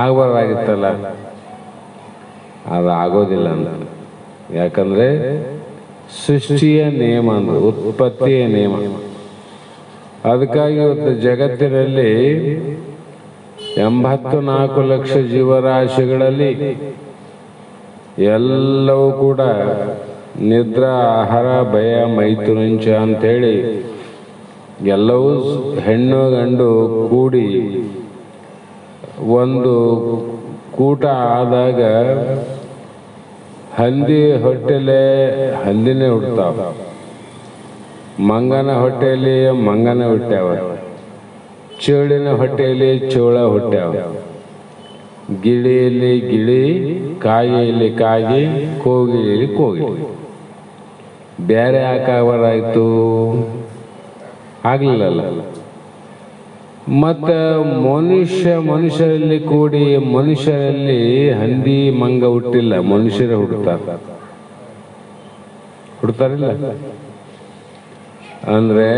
ಆಗಬಾರ್ದಾಗಿತ್ತಲ್ಲ, ಅದು ಆಗೋದಿಲ್ಲ ಅಂತ. ಯಾಕಂದ್ರೆ ಸೃಷ್ಟಿಯ ನಿಯಮ ಅಂದ್ರೆ ಉತ್ಪತ್ತಿಯ ನಿಯಮ. ಅದಕ್ಕಾಗಿ ಇವತ್ತು ಜಗತ್ತಿನಲ್ಲಿ 84 ಲಕ್ಷ ಜೀವರಾಶಿಗಳಲ್ಲಿ ಎಲ್ಲವೂ ಕೂಡ ನಿದ್ರಾ, ಆಹಾರ, ಭಯ, ಮೈಥುನಂಚ ಅಂಥೇಳಿ ಎಲ್ಲವೂ ಹೆಣ್ಣು ಗಂಡು ಕೂಡಿ ಒಂದು ಕೂಟ ಆದಾಗ ಹಂದಿ ಹೊಟ್ಟೆಲೆ ಹಂದಿನೇ ಹುಡ್ತಾವ, ಮಂಗನ ಹೊಟ್ಟೆಯಲ್ಲಿ ಮಂಗನ ಹುಟ್ಟ್ಯಾವ, ಚೇಳಿನ ಹೊಟ್ಟೆಯಲ್ಲಿ ಚೋಳ ಹುಟ್ಟ್ಯಾವ, ಗಿಳಿಯಲ್ಲಿ ಗಿಳಿ, ಕಾಗೆಯಲ್ಲಿ ಕಾಗಿ, ಕೋಗಿಲೆಯಲ್ಲಿ ಕೋಗಿಲೆ. ಬೇರೆ ಯಾಕಾಗಬಾರ್ದಾಯ್ತು? ಆಗ್ಲಿಲ್ಲಲ್ಲ. ಮತ್ತು ಮನುಷ್ಯರಲ್ಲಿ ಕೂಡಿ ಮನುಷ್ಯರಲ್ಲಿ ಹಂದಿ ಮಂಗ ಹುಟ್ಟಿಲ್ಲ, ಮನುಷ್ಯರೇ ಹುಡ್ತಾರಿಲ್ಲ. ಅಂದ್ರೆ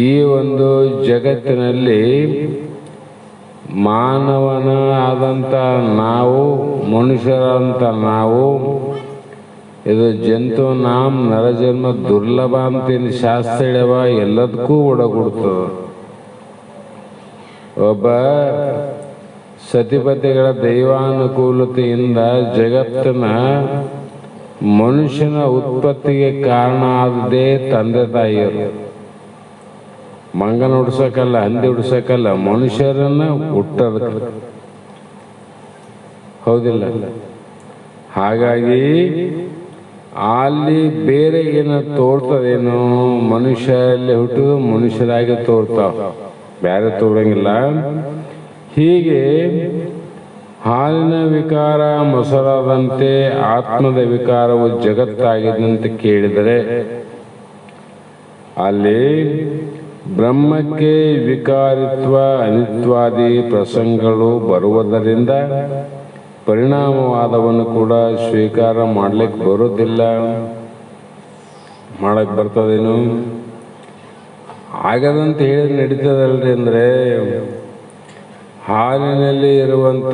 ಈ ಒಂದು ಜಗತ್ತಿನಲ್ಲಿ ಮಾನವನ ಆದಂಥ ನಾವು, ಮನುಷ್ಯರಂತ ನಾವು, ಇದು ಜಂತು ನಾಂ ನರಜನ್ಮ ದುರ್ಲಭ ಅಂತೇನು ಶಾಸ್ತ್ರ ಹೇಳ್ಯವ, ಎಲ್ಲದಕ್ಕೂ ಒಡಗೂಡ್ತದ. ಒಬ್ಬ ಸತಿಪತಿಗಳ ದೈವಾನುಕೂಲತೆಯಿಂದ ಜಗತ್ತಿನ ಮನುಷ್ಯನ ಉತ್ಪತ್ತಿಗೆ ಕಾರಣ ಆದದೇ ತಂದೆ ತಾಯಿಯರು. ಮಂಗನ ಹುಡ್ಸಕ್ಕಲ್ಲ, ಹಂದಿ ಹುಡ್ಸಕ್ಕಲ್ಲ, ಮನುಷ್ಯರನ್ನ ಹುಟ್ಟೋದಕ್ಕೆ. ಹೌದಿಲ್ಲ? ಹಾಗಾಗಿ ಅಲ್ಲಿ ಬೇರೆ ಏನೋ ತೋರ್ತದೇನೋ, ಮನುಷ್ಯರಲ್ಲಿ ಹುಟ್ಟಿದು ಮನುಷ್ಯರಾಗಿ ತೋರ್ತಾವ, ಬೇರೆ ತೋರಂಗಿಲ್ಲ. ಹೀಗೆ ಹಾಲಿನ ವಿಕಾರ ಮೊಸರಾದಂತೆ ಆತ್ಮದ ವಿಕಾರವು ಜಗತ್ತಾಗಿದ್ದಂತೆ ಕೇಳಿದರೆ ಅಲ್ಲಿ ಬ್ರಹ್ಮಕ್ಕೆ ವಿಕಾರಿತ್ವ ಅನಿತ್ವಾದಿ ಪ್ರಸಂಗಗಳು ಬರುವುದರಿಂದ ಪರಿಣಾಮವಾದವನ್ನು ಕೂಡ ಸ್ವೀಕಾರ ಮಾಡ್ಲಿಕ್ಕೆ ಬರೋದಿಲ್ಲ. ಮಾಡಕ್ಕೆ ಬರ್ತದೇನು? ಆಗದಂತ ಹೇಳಿ ನಡೀತದಲ್ರಿ. ಅಂದರೆ ಹಾಲಿನಲ್ಲಿ ಇರುವಂಥ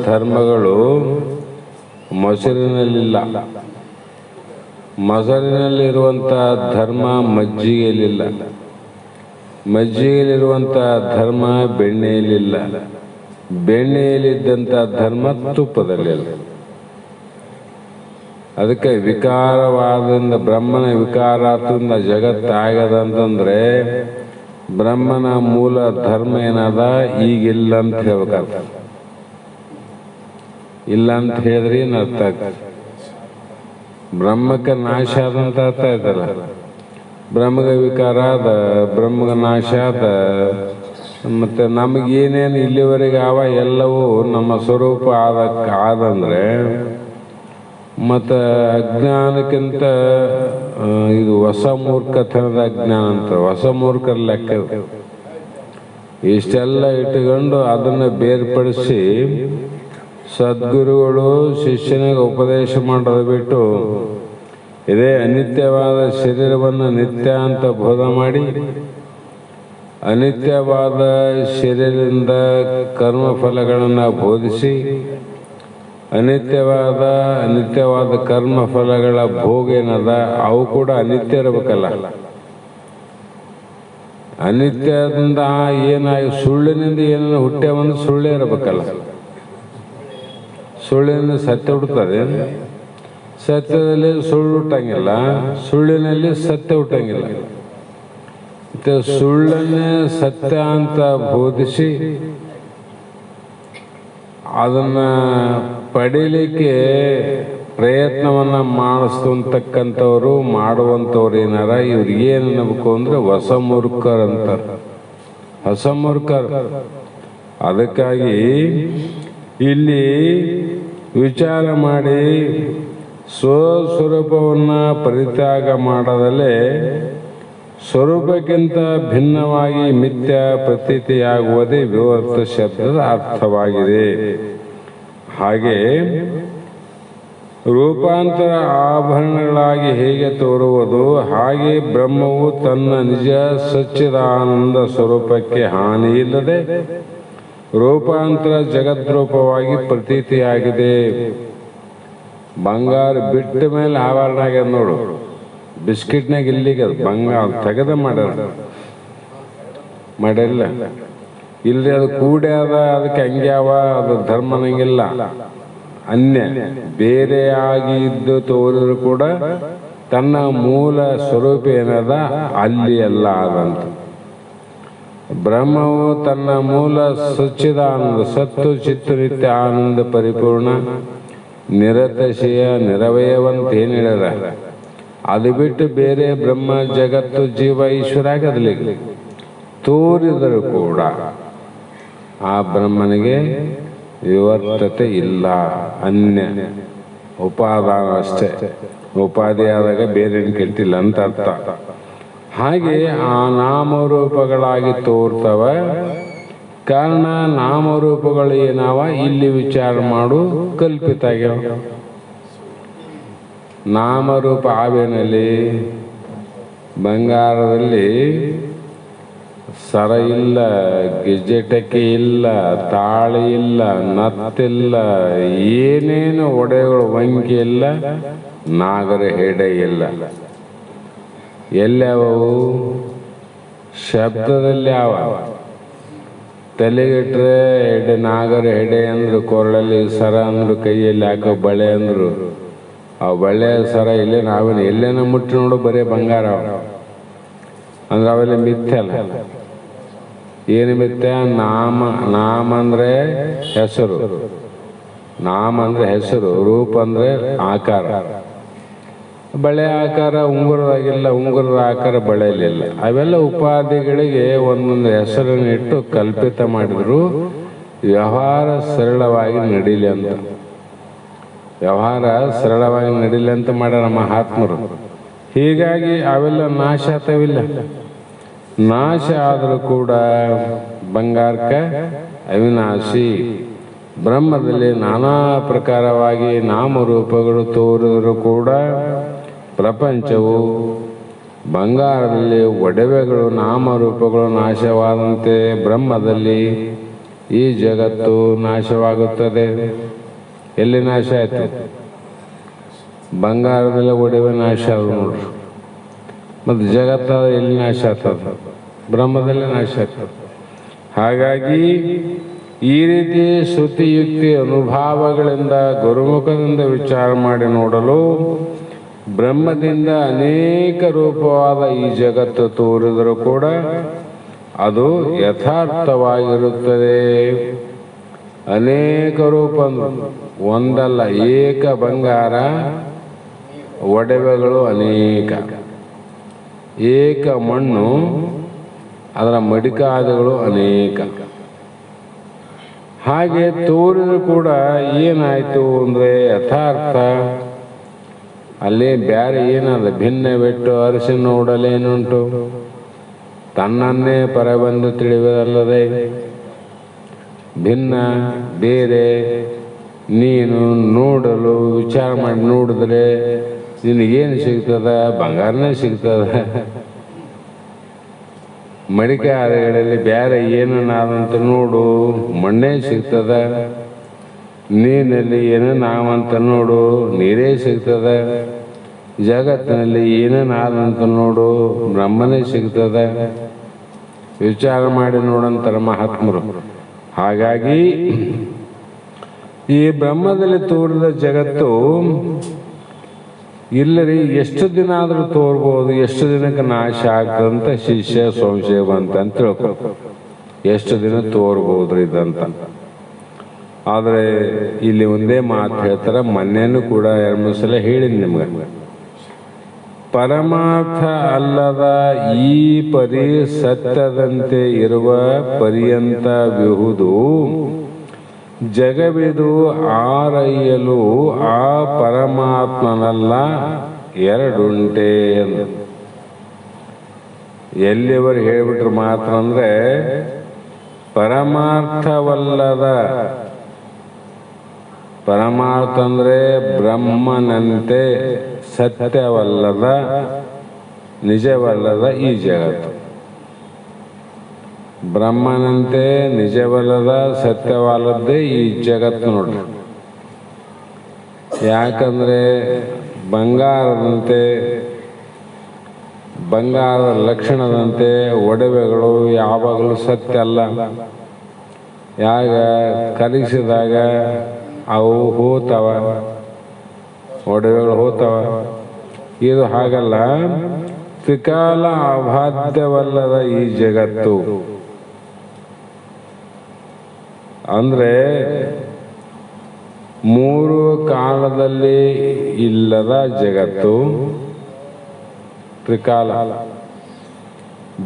ಧರ್ಮಗಳು ಮೊಸರಿನಲ್ಲಿಲ್ಲ, ಮೊಸರಿನಲ್ಲಿರುವಂಥ ಧರ್ಮ ಮಜ್ಜಿಗೆಯಲ್ಲಿಲ್ಲ, ಮಜ್ಜಿಗೆಯಲ್ಲಿರುವಂಥ ಧರ್ಮ ಬೆಣ್ಣೆಯಲ್ಲಿಲ್ಲ, ಬೆಣ್ಣೆಯಲ್ಲಿದ್ದಂಥ ಧರ್ಮ ತುಪ್ಪದಲ್ಲಿಲ್ಲ. ಅದಕ್ಕೆ ವಿಕಾರವಾದಿಂದ ಬ್ರಹ್ಮನ ವಿಕಾರಾತ್ರಿಂದ ಜಗತ್ತಾಗದಂತಂದ್ರೆ ಬ್ರಹ್ಮನ ಮೂಲ ಧರ್ಮ ಏನದ ಈಗಿಲ್ಲ ಅಂತ ಹೇಳ್ಬೇಕಾಗ್ತದೆ. ಇಲ್ಲ ಅಂತ ಹೇಳಿದ್ರೆ ಏನು ಅರ್ಥ ಆಗ್ತದೆ? ಬ್ರಹ್ಮಕ್ಕೆ ನಾಶ ಆದಂತ ಅರ್ಥ ಆಯ್ತಲ್ಲ. ಬ್ರಹ್ಮಗ ವಿಕಾರ ಅದ, ಬ್ರಹ್ಮಗ ನಾಶ ಅದ. ಮತ್ತೆ ನಮಗೇನೇನು ಇಲ್ಲಿವರೆಗೆ ಅವ ಎಲ್ಲವೂ ನಮ್ಮ ಸ್ವರೂಪ ಆದಂದ್ರೆ ಮತ್ತು ಅಜ್ಞಾನಕ್ಕಿಂತ ಇದು ಹೊಸ ಮೂರ್ಖತನದ ಅಜ್ಞಾನ ಅಂತ, ಹೊಸ ಮೂರ್ಖರ ಲೆಕ್ಕ. ಇಷ್ಟೆಲ್ಲ ಇಟ್ಟುಕೊಂಡು ಅದನ್ನು ಬೇರ್ಪಡಿಸಿ ಸದ್ಗುರುಗಳು ಶಿಷ್ಯನಿಗೆ ಉಪದೇಶ ಮಾಡೋದು ಬಿಟ್ಟು ಇದೇ ಅನಿತ್ಯವಾದ ಶರೀರವನ್ನು ನಿತ್ಯ ಅಂತ ಬೋಧ ಮಾಡಿ ಅನಿತ್ಯವಾದ ಶರೀರದಿಂದ ಕರ್ಮಫಲಗಳನ್ನು ಬೋಧಿಸಿ ಅನಿತ್ಯವಾದ ಕರ್ಮಫಲಗಳ ಭೋಗ ಏನದ ಅವು ಕೂಡ ಅನಿತ್ಯ ಇರಬೇಕಲ್ಲ. ಅನಿತ್ಯದಿಂದ ಏನಾಗಿ ಸುಳ್ಳಿನಿಂದ ಏನೇನು ಹುಟ್ಟ್ಯಾವಂದ್ರೆ ಸುಳ್ಳೇ ಇರಬೇಕಲ್ಲ. ಸುಳ್ಳಿನಿಂದ ಸತ್ಯ ಹುಟ್ಟುತ್ತದೆ, ಸತ್ಯದಲ್ಲಿ ಸುಳ್ಳು ಹುಟ್ಟಂಗಿಲ್ಲ, ಸುಳ್ಳಿನಲ್ಲಿ ಸತ್ಯ ಹುಟ್ಟಂಗಿಲ್ಲ. ಮತ್ತು ಸುಳ್ಳನ್ನೇ ಸತ್ಯ ಅಂತ ಬೋಧಿಸಿ ಅದನ್ನು ಪಡೀಲಿಕ್ಕೆ ಪ್ರಯತ್ನವನ್ನು ಮಾಡಿಸ್ತಕ್ಕಂಥವ್ರು ಮಾಡುವಂಥವ್ರು ಏನಾರ ಇವ್ರಿಗೆ ಏನು ಅನ್ನಬೇಕು ಅಂದರೆ ಹೊಸ ಮೂರ್ಖರು ಅಂತಾರೆ, ಹೊಸ ಮೂರ್ಖರು. ಅದಕ್ಕಾಗಿ ಇಲ್ಲಿ ವಿಚಾರ ಮಾಡಿ ಸ್ವಸ್ವರೂಪವನ್ನು ಪರಿತ್ಯಾಗ ಮಾಡದಲ್ಲೇ ಸ್ವರೂಪಕ್ಕಿಂತ ಭಿನ್ನವಾಗಿ ಮಿಥ್ಯ ಪ್ರತೀತಿಯಾಗುವುದೇ ವಿವರ್ತ ಶಬ್ದದ ಅರ್ಥವಾಗಿದೆ. ಹಾಗೆ ರೂಪಾಂತರ ಆಭರಣಗಳಾಗಿ ಹೇಗೆ ತೋರುವುದು, ಹಾಗೆ ಬ್ರಹ್ಮವು ತನ್ನ ನಿಜ ಸಚ್ಚಿದಾನಂದ ಸ್ವರೂಪಕ್ಕೆ ಹಾನಿಯಿಲ್ಲದೆ ರೂಪಾಂತರ ಜಗದ್ರೂಪವಾಗಿ ಪ್ರತೀತಿಯಾಗಿದೆ. ಬಂಗಾರ ಬಿಟ್ಟ ಮೇಲೆ ಆವರಣ ಆಗ್ಯದ ನೋಡು, ಬಿಸ್ಕಿಟ್ನಾಗ ಇಲ್ಲಿಗೆ ಬಂಗಾರ ತೆಗೆದ ಮಾಡಿಲ್ಲ ಇಲ್ಲಿ ಅದು ಕೂಡ್ಯಾದ, ಅದಕ್ಕೆ ಹಂಗ್ಯಾವ, ಅದು ಧರ್ಮನಂಗಿಲ್ಲ. ಅನ್ಯ ಬೇರೆಯಾಗಿ ಇದ್ದು ತೋರಿದ್ರು ಕೂಡ ತನ್ನ ಮೂಲ ಸ್ವರೂಪ ಏನದ ಅಲ್ಲಿ ಎಲ್ಲ ಆದಂತ. ಬ್ರಹ್ಮವು ತನ್ನ ಮೂಲ ಸಚ್ಚಿದಾನಂದ ಸತ್ತು ಚಿತ್ತು ನಿತ್ಯ ಆನಂದ ಪರಿಪೂರ್ಣ ನಿರತಶಯ ನಿರವಯವಂತ ಏನು ಹೇಳ್ಯಾರ, ಅದು ಬಿಟ್ಟು ಬೇರೆ ಬ್ರಹ್ಮ ಜಗತ್ತು ಜೀವ ಈಶ್ವರ ಆಗದಲಿಕ್ಕೆ ತೋರಿದರೂ ಕೂಡ ಆ ಬ್ರಹ್ಮನಿಗೆ ವಿವರ್ತತೆ ಇಲ್ಲ, ಅನ್ಯ ಉಪಾದಾನ ಅಷ್ಟೇ. ಉಪಾಧಿ ಆದಾಗ ಬೇರೆ ಕೆಟ್ಟಿಲ್ಲ ಅಂತ ಅರ್ಥ. ಹಾಗೆ ಆ ನಾಮರೂಪಗಳಾಗಿ ತೋರ್ತವ. ಕಾರಣ ನಾಮರೂಪಗಳು ಏನಾವ ಇಲ್ಲಿ ವಿಚಾರ ಮಾಡು ಕಲ್ಪಿತ ಆಗ್ಯಾವ. ನಾಮರೂಪ ಆವೇನಲ್ಲಿ ಬಂಗಾರದಲ್ಲಿ ಸರ ಇಲ್ಲ, ಗೆಜ್ಜೆಟಕ್ಕೆ ಇಲ್ಲ, ತಾಳಿ ಇಲ್ಲ, ನತ್ತಿಲ್ಲ, ಏನೇನು ಒಡೆಗಳು ವಂಕಿ ಇಲ್ಲ, ನಾಗರ ಹೆಡೆ ಇಲ್ಲ. ಎಲ್ಲವವು ಶಬ್ದದಲ್ಲಿ ಯಾವ ತಲೆಗಿಟ್ರೆ ಹೆಡೆ ನಾಗರ ಹೆಡೆ ಅಂದ್ರು, ಕೊರಳಲ್ಲಿ ಸರ ಅಂದ್ರು, ಕೈಯಲ್ಲಿ ಹಾಕೋ ಬಳೆ ಅಂದ್ರು. ಆ ಬಳೆ ಸರ ಇಲ್ಲೇ ನಾವೇನು ಎಲ್ಲೇನ ಮುಟ್ಟಿ ನೋಡು ಬರೀ ಬಂಗಾರ ಅಂದ್ರೆ ಅವೆಲ್ಲ ಮಿಥ್ಯ ಅಲ್ಲ. ಏನು ಮಿಥ್ಯ? ನಾಮ ಅಂದ್ರೆ ಹೆಸರು, ನಾಮ ಅಂದ್ರೆ ಹೆಸರು, ರೂಪ ಅಂದ್ರೆ ಆಕಾರ. ಬಳೆ ಆಕಾರ ಉಂಗುರದಾಗಿಲ್ಲ, ಉಂಗುರದ ಆಕಾರ ಬಳೆಯಲ್ಲಿಲ್ಲ. ಅವೆಲ್ಲ ಉಪಾಧಿಗಳಿಗೆ ಒಂದೊಂದು ಹೆಸರನ್ನು ಇಟ್ಟು ಕಲ್ಪಿತ ಮಾಡಿದ್ರು ವ್ಯವಹಾರ ಸರಳವಾಗಿ ನಡೀಲಿ ಅಂತ. ವ್ಯವಹಾರ ಸರಳವಾಗಿ ನಡೀಲಿ ಅಂತ ಮಾಡ್ಯಾರ ಮಹಾತ್ಮರು. ಹೀಗಾಗಿ ಅವೆಲ್ಲ ನಾಶ ಆಗ್ತಾವಿಲ್ಲ. ನಾಶ ಆದರೂ ಕೂಡ ಬಂಗಾರಕ್ಕೆ ಅವಿನಾಶಿ. ಬ್ರಹ್ಮದಲ್ಲಿ ನಾನಾ ಪ್ರಕಾರವಾಗಿ ನಾಮರೂಪಗಳು ತೋರಿದರೂ ಕೂಡ ಪ್ರಪಂಚವು ಬಂಗಾರದಲ್ಲಿ ಒಡವೆಗಳು ನಾಮರೂಪಗಳು ನಾಶವಾದಂತೆ ಬ್ರಹ್ಮದಲ್ಲಿ ಈ ಜಗತ್ತು ನಾಶವಾಗುತ್ತದೆ. ಎಲ್ಲಿ ನಾಶ ಆಯ್ತು? ಬಂಗಾರದಲ್ಲಿ ಒಡವೆ ನಾಶ ಆದ ನೋಡ್ರಿ. ಮತ್ತು ಜಗತ್ತ ಎಲ್ಲಿ ನಾಶ ಆಗ್ತದೆ? ಬ್ರಹ್ಮದಲ್ಲಿ ನಾಶ ಆಗ್ತದೆ. ಹಾಗಾಗಿ ಈ ರೀತಿ ಶ್ರುತಿಯುಕ್ತಿ ಅನುಭಾವಗಳಿಂದ ಗುರುಮುಖದಿಂದ ವಿಚಾರ ಮಾಡಿ ನೋಡಲು ಬ್ರಹ್ಮದಿಂದ ಅನೇಕ ರೂಪವಾದ ಈ ಜಗತ್ತು ತೋರಿದರೂ ಕೂಡ ಅದು ಯಥಾರ್ಥವಾಗಿರುತ್ತದೆ. ಅನೇಕ ರೂಪ ಒಂದಲ್ಲ, ಏಕ ಬಂಗಾರ ಒಡವೆಗಳು ಅನೇಕ, ಏಕ ಮಣ್ಣು ಅದರ ಮಡಿಕಾದಿಗಳು ಅನೇಕ. ಹಾಗೆ ತೋರಿದ್ರು ಕೂಡ ಏನಾಯ್ತು ಅಂದರೆ ಯಥಾರ್ಥ ಅಲ್ಲಿ ಬ್ಯಾರೆ ಏನದ ಭಿನ್ನ ಬಿಟ್ಟು ಅರಿಸಿ ನೋಡಲೇನುಂಟು, ತನ್ನನ್ನೇ ಪರಬಂದು ತಿಳಿಯುವುದಲ್ಲದೆ ಭಿನ್ನ ಬೇರೆ ನೀನು ನೋಡಲು ವಿಚಾರ ಮಾಡಿ ನೋಡಿದ್ರೆ ನಿನಗೇನು ಸಿಗ್ತದ? ಬಂಗಾರನೇ ಸಿಗ್ತದ. ಮಡಿಕೆ ಆರೆಗಳಲ್ಲಿ ಬೇರೆ ಏನನ್ನಾದಂತ ನೋಡು, ಮಣ್ಣೇ ಸಿಗ್ತದ. ನೀರಿನಲ್ಲಿ ಏನೋ ನಾವಂತ ನೋಡು, ನೀರೇ ಸಿಗ್ತದ. ಜಗತ್ತಿನಲ್ಲಿ ಏನೇನಾದಂತ ನೋಡು, ಬ್ರಹ್ಮನೇ ಸಿಗ್ತದ. ವಿಚಾರ ಮಾಡಿ ನೋಡಂತಾರೆ ಮಹಾತ್ಮರು. ಹಾಗಾಗಿ ಈ ಬ್ರಹ್ಮದಲ್ಲಿ ತೋರಿದ ಜಗತ್ತು ಇಲ್ಲರಿ ಎಷ್ಟು ದಿನ ಆದರೂ ತೋರ್ಬೋದು, ಎಷ್ಟು ದಿನಕ್ಕೆ ನಾಶ ಆಗ್ತದಂತ ಶಿಷ್ಯ ಸಂಶಯ ಬಂತ ತಿಳ್ಕೊ. ಎಷ್ಟು ದಿನ ತೋರ್ಬೋದ್ರಿ ಇದಂತ. ಆದರೆ ಇಲ್ಲಿ ಒಂದೇ ಮಾತು ಹೇಳ್ತಾರೆ, ಮೊನ್ನೆನೂ ಕೂಡ 2-3 ಸಲ ಹೇಳಿನಿ ನಿಮ್ಗೆ. ಪರಮಾರ್ಥ ಅಲ್ಲದ ಈ ಪರಿ ಸತ್ಯದಂತೆ ಇರುವ ಪರ್ಯಂತ ವಿಹುದು ಜಗವಿದು ಆರೈಯಲು ಆ ಪರಮಾತ್ಮನಲ್ಲ ಎರಡುಂಟೆ. ಎಲ್ಲಿವರು ಹೇಳ್ಬಿಟ್ರು ಮಾತ್ರ ಅಂದ್ರೆ ಪರಮಾರ್ಥವಲ್ಲದ, ಪರಮಾರ್ಥ ಅಂದ್ರೆ ಬ್ರಹ್ಮನಂತೆ ಸತ್ಯವಲ್ಲದ ನಿಜವಲ್ಲದ ಈ ಜಗತ್ತು. ಬ್ರಹ್ಮನಂತೆ ನಿಜವಲ್ಲದ ಸತ್ಯವಲ್ಲದ್ದೇ ಈ ಜಗತ್ತು ನೋಡ್ರಿ. ಯಾಕಂದ್ರೆ ಬಂಗಾರದಂತೆ, ಬಂಗಾರದ ಲಕ್ಷಣದಂತೆ ಒಡವೆಗಳು ಯಾವಾಗಲೂ ಸತ್ಯ ಅಲ್ಲ. ಯಾಗ ಕಲಿಸಿದಾಗ ಅವು ಹೋತವ, ಒಡವೆಗಳು ಹೋತವ. ಇದು ಹಾಗಲ್ಲ, ತ್ರಿಕಾಲ ಅಬಾಧ್ಯವಲ್ಲದ ಈ ಜಗತ್ತು ಅಂದ್ರೆ 3 ಕಾಲದಲ್ಲಿ ಇಲ್ಲದ ಜಗತ್ತು ತ್ರಿಕಾಲ.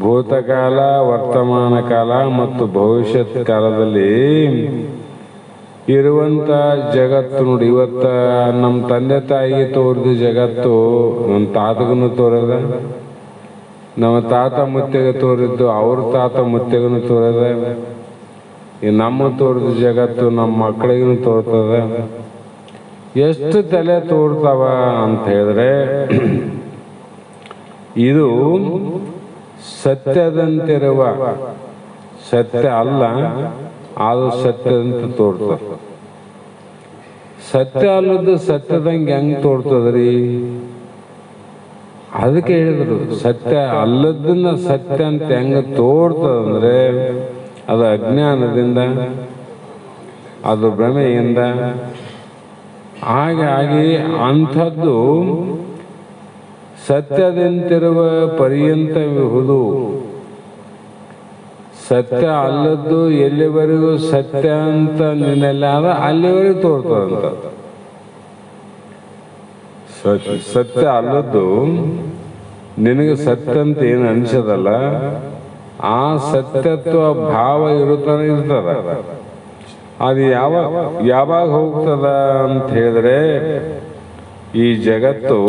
ಭೂತಕಾಲ, ವರ್ತಮಾನ ಕಾಲ ಮತ್ತು ಭವಿಷ್ಯತ್ ಕಾಲದಲ್ಲಿ ಇರುವಂತ ಜಗತ್ತು ನೋಡಿ. ಇವತ್ತ ನಮ್ಮ ತಂದೆ ತಾಯಿಗೆ ತೋರಿದ ಜಗತ್ತು ನಮ್ಮ ತಾತಗನು ತೋರದ, ನಮ್ಮ ತಾತ ಮುತ್ತೆಗೆ ತೋರಿದ್ದು ಅವ್ರ ತಾತ ಮುತ್ತೆಗನು ತೋರದ. ಈ ನಮ್ಮ ತೋರಿದ ಜಗತ್ತು ನಮ್ಮ ಮಕ್ಕಳಿಗೂ ತೋರ್ತದ. ಎಷ್ಟು ತಲೆ ತೋರ್ತಾವ ಅಂತ ಹೇಳಿದ್ರೆ ಇದು ಸತ್ಯದಂತಿರುವ, ಸತ್ಯ ಅಲ್ಲ ಅದು ಸತ್ಯದಂತೆ ತೋರ್ತದ. ಸತ್ಯ ಅಲ್ಲದ್ದು ಸತ್ಯದಂಗೆ ಹೆಂಗ್ ತೋರ್ತದ್ರಿ? ಅದಕ್ಕೆ ಹೇಳಿದ್ರು ಸತ್ಯ ಅಲ್ಲದನ್ನ ಸತ್ಯ ಅಂತ ಹೆಂಗ ತೋರ್ತದಂದ್ರೆ ಅದು ಅಜ್ಞಾನದಿಂದ, ಅದು ಭ್ರಮೆಯಿಂದ. ಹಾಗಾಗಿ ಅಂಥದ್ದು ಸತ್ಯದಂತಿರುವ ಪರ್ಯಂತವಿಹುದು. ಸತ್ಯ ಅಲ್ಲದ್ದು ಎಲ್ಲಿವರೆಗೂ ಸತ್ಯ ಅಂತ ನಿನ್ನೆಲ್ಲ ಅದ ಅಲ್ಲಿವರೆಗೂ ತೋರ್ತದಂತ. ಸತ್ಯ ಅಲ್ಲದ್ದು ನಿನಗೆ ಸತ್ಯ ಅಂತ ಏನು ಅನಿಸದಲ್ಲ, ಆ ಸತ್ಯತ್ವ ಭಾವ ಇರ್ತದ. ಅದು ಯಾವಾಗ ಹೋಗ್ತದ ಅಂತ ಹೇಳಿದ್ರೆ ಈ ಜಗತ್ತು